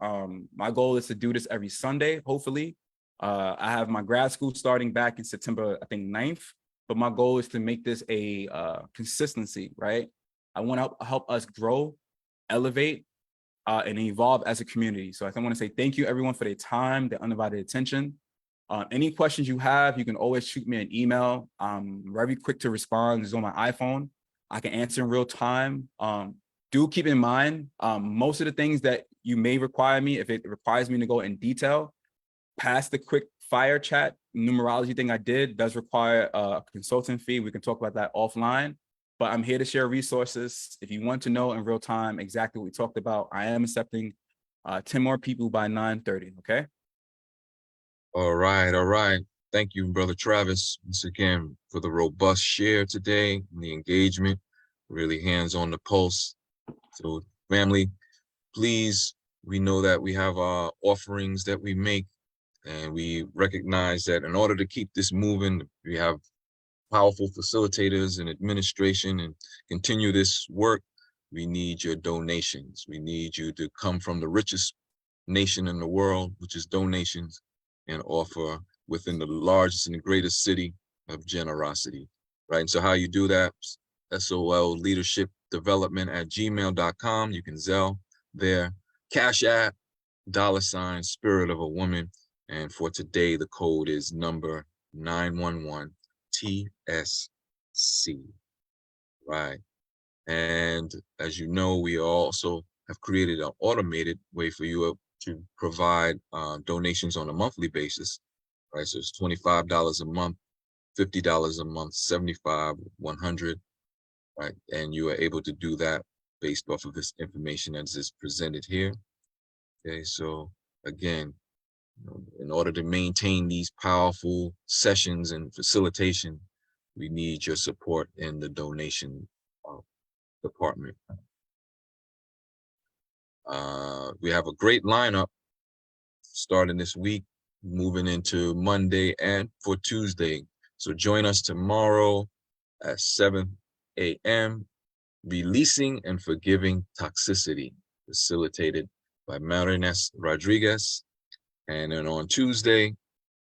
My goal is to do this every Sunday, hopefully. I have my grad school starting back in September, I think 9th, but my goal is to make this a consistency, right? I want to help us grow, elevate, and evolve as a community. So I want to say thank you, everyone, for their time, their undivided attention. Any questions you have, you can always shoot me an email. I'm very quick to respond. It's on my iPhone. I can answer in real time. Do keep in mind, most of the things that you may require me, if it requires me to go in detail, past the quick fire chat numerology thing I did does require a consulting fee. We can talk about that offline. But I'm here to share resources. If you want to know in real time exactly what we talked about, I am accepting 10 more people by 9:30, okay? All right. Thank you, Brother Travis, once again, for the robust share today and the engagement, really hands on the pulse. So family, please, we know that we have our offerings that we make, and we recognize that in order to keep this moving, we have powerful facilitators and administration and continue this work, we need your donations. We need you to come from the richest nation in the world, which is donations, and offer within the largest and the greatest city of generosity, right? And so how you do that, SOL leadership development at gmail.com. You can Zelle there, Cash App, $ spirit of a woman. And for today, the code is number 911. TSC, right? And as you know, we also have created an automated way for you to provide donations on a monthly basis, right? So it's $25 a month, $50 a month, $75, $100, right? And you are able to do that based off of this information as is presented here. Okay, so again, in order to maintain these powerful sessions and facilitation, we need your support in the donation department. We have a great lineup starting this week, moving into Monday and for Tuesday. So join us tomorrow at 7 a.m. Releasing and Forgiving Toxicity, facilitated by Marines Rodriguez. And then on Tuesday,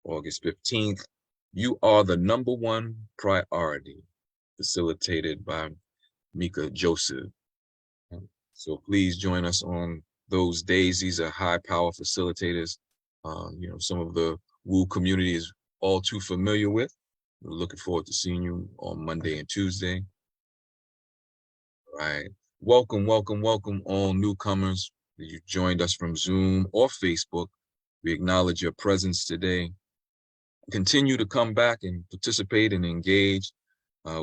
August 15th, You Are the Number One Priority, facilitated by Mika Joseph. So please join us on those days. These are high power facilitators. Some of the Woo community is all too familiar with. We're looking forward to seeing you on Monday and Tuesday. All right. Welcome all newcomers. You joined us from Zoom or Facebook. We acknowledge your presence today. Continue to come back and participate and engage.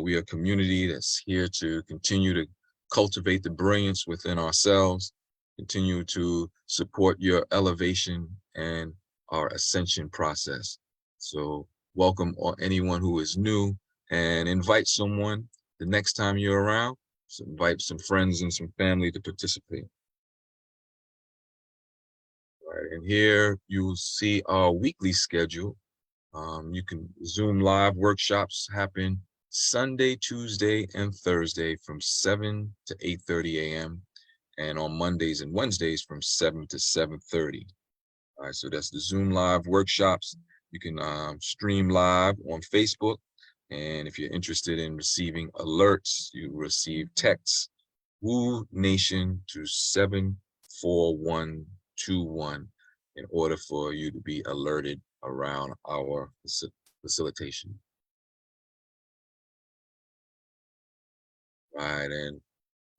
We are a community that's here to continue to cultivate the brilliance within ourselves, continue to support your elevation and our ascension process. So welcome anyone who is new, and invite someone the next time you're around. So invite some friends and some family to participate. Right, and here you'll see our weekly schedule. You can Zoom live workshops happen Sunday, Tuesday, and Thursday from 7 to 8:30 a.m. and on Mondays and Wednesdays from 7 to 7:30. All right, so that's the Zoom Live workshops. You can stream live on Facebook. And if you're interested in receiving alerts, you receive texts, Woo Nation to 74121 in order for you to be alerted around our facilitation. Right, and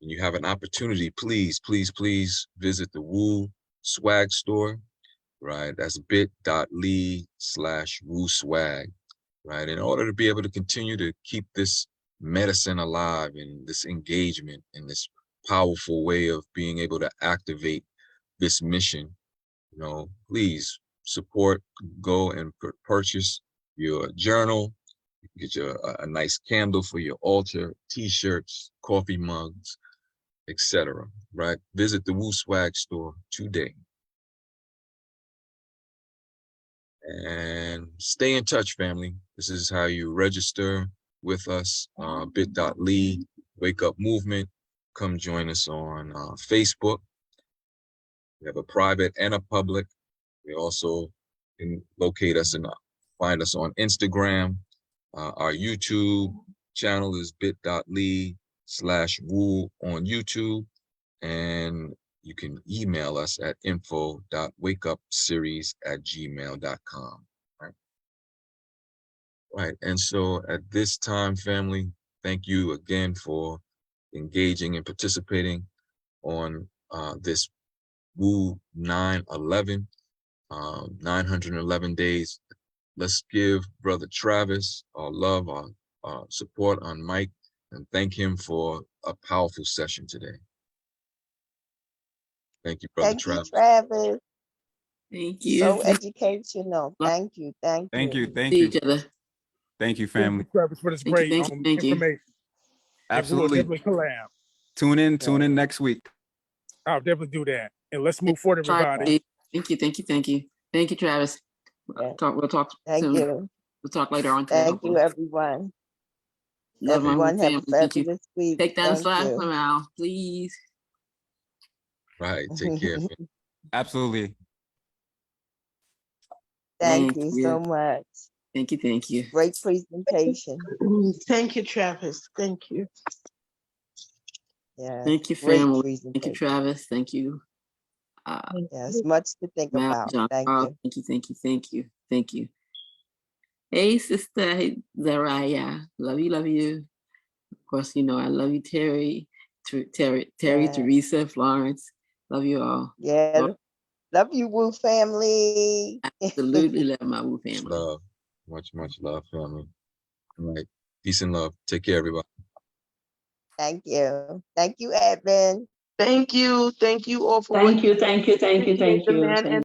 when you have an opportunity, please, please, please visit the Woo Swag store. Right, that's bit.ly/Woo Swag. Right, in order to be able to continue to keep this medicine alive and this engagement and this powerful way of being able to activate this mission, you know, please support, go and purchase your journal, get your a nice candle for your altar, t-shirts, coffee mugs, etc. Right, visit the Woo Swag store today. And stay in touch, family. This is how you register with us, bit.ly, Wake Up Movement. Come join us on Facebook. We have a private and a public. We also can locate us and find us on Instagram. Our YouTube channel is bit.ly/Woo on YouTube. And you can email us at info.wakeupseries@gmail.com. Right. And so at this time, family, thank you again for engaging and participating on this Woo 9/11, 911 days. Let's give Brother Travis our love, our support on Mike, and thank him for a powerful session today. Thank you, Brother Thank you, Travis. Travis. Thank you. So educational. Love- Thank you. Thank you. Thank you. Thank See you. each other. Thank you, Thank you, family. Travis, for this Thank you, great thank you, thank you. information. And Absolutely. we'll definitely collab. Tune in next week. I'll definitely do that. And let's move forward, everybody. Thank you, thank you, thank you. Thank you, Travis. Yeah. We'll talk Thank soon. you. We'll talk later on today. Thank you, everyone. Love my whole Everyone have a family. Thank you. fabulous week. Take down the Thank slide you. from Al, please. Right. Take care. Absolutely. Thank you so much. Thank you, thank you. Great presentation. Thank you, Travis. Thank you. Yeah. Thank you, Great family. presentation. Thank you, Travis. Thank you. Yes, much to think Mal, about. John Thank Carl. you. Thank you, thank you, thank you, thank you. Hey, sister. Hey, Zaraya. Love you, love you. Of course, you know I love you, Terry, Yeah. Teresa, Florence. Love you all. Yeah. Love you, Woo family. Absolutely love my Woo family. Love. Much, much love, family. All right. Peace and love. Take care, everybody. Thank you. Thank you, Edmund. Thank you. Thank you all for Thank you, thank you, thank you, thank the you. man Thank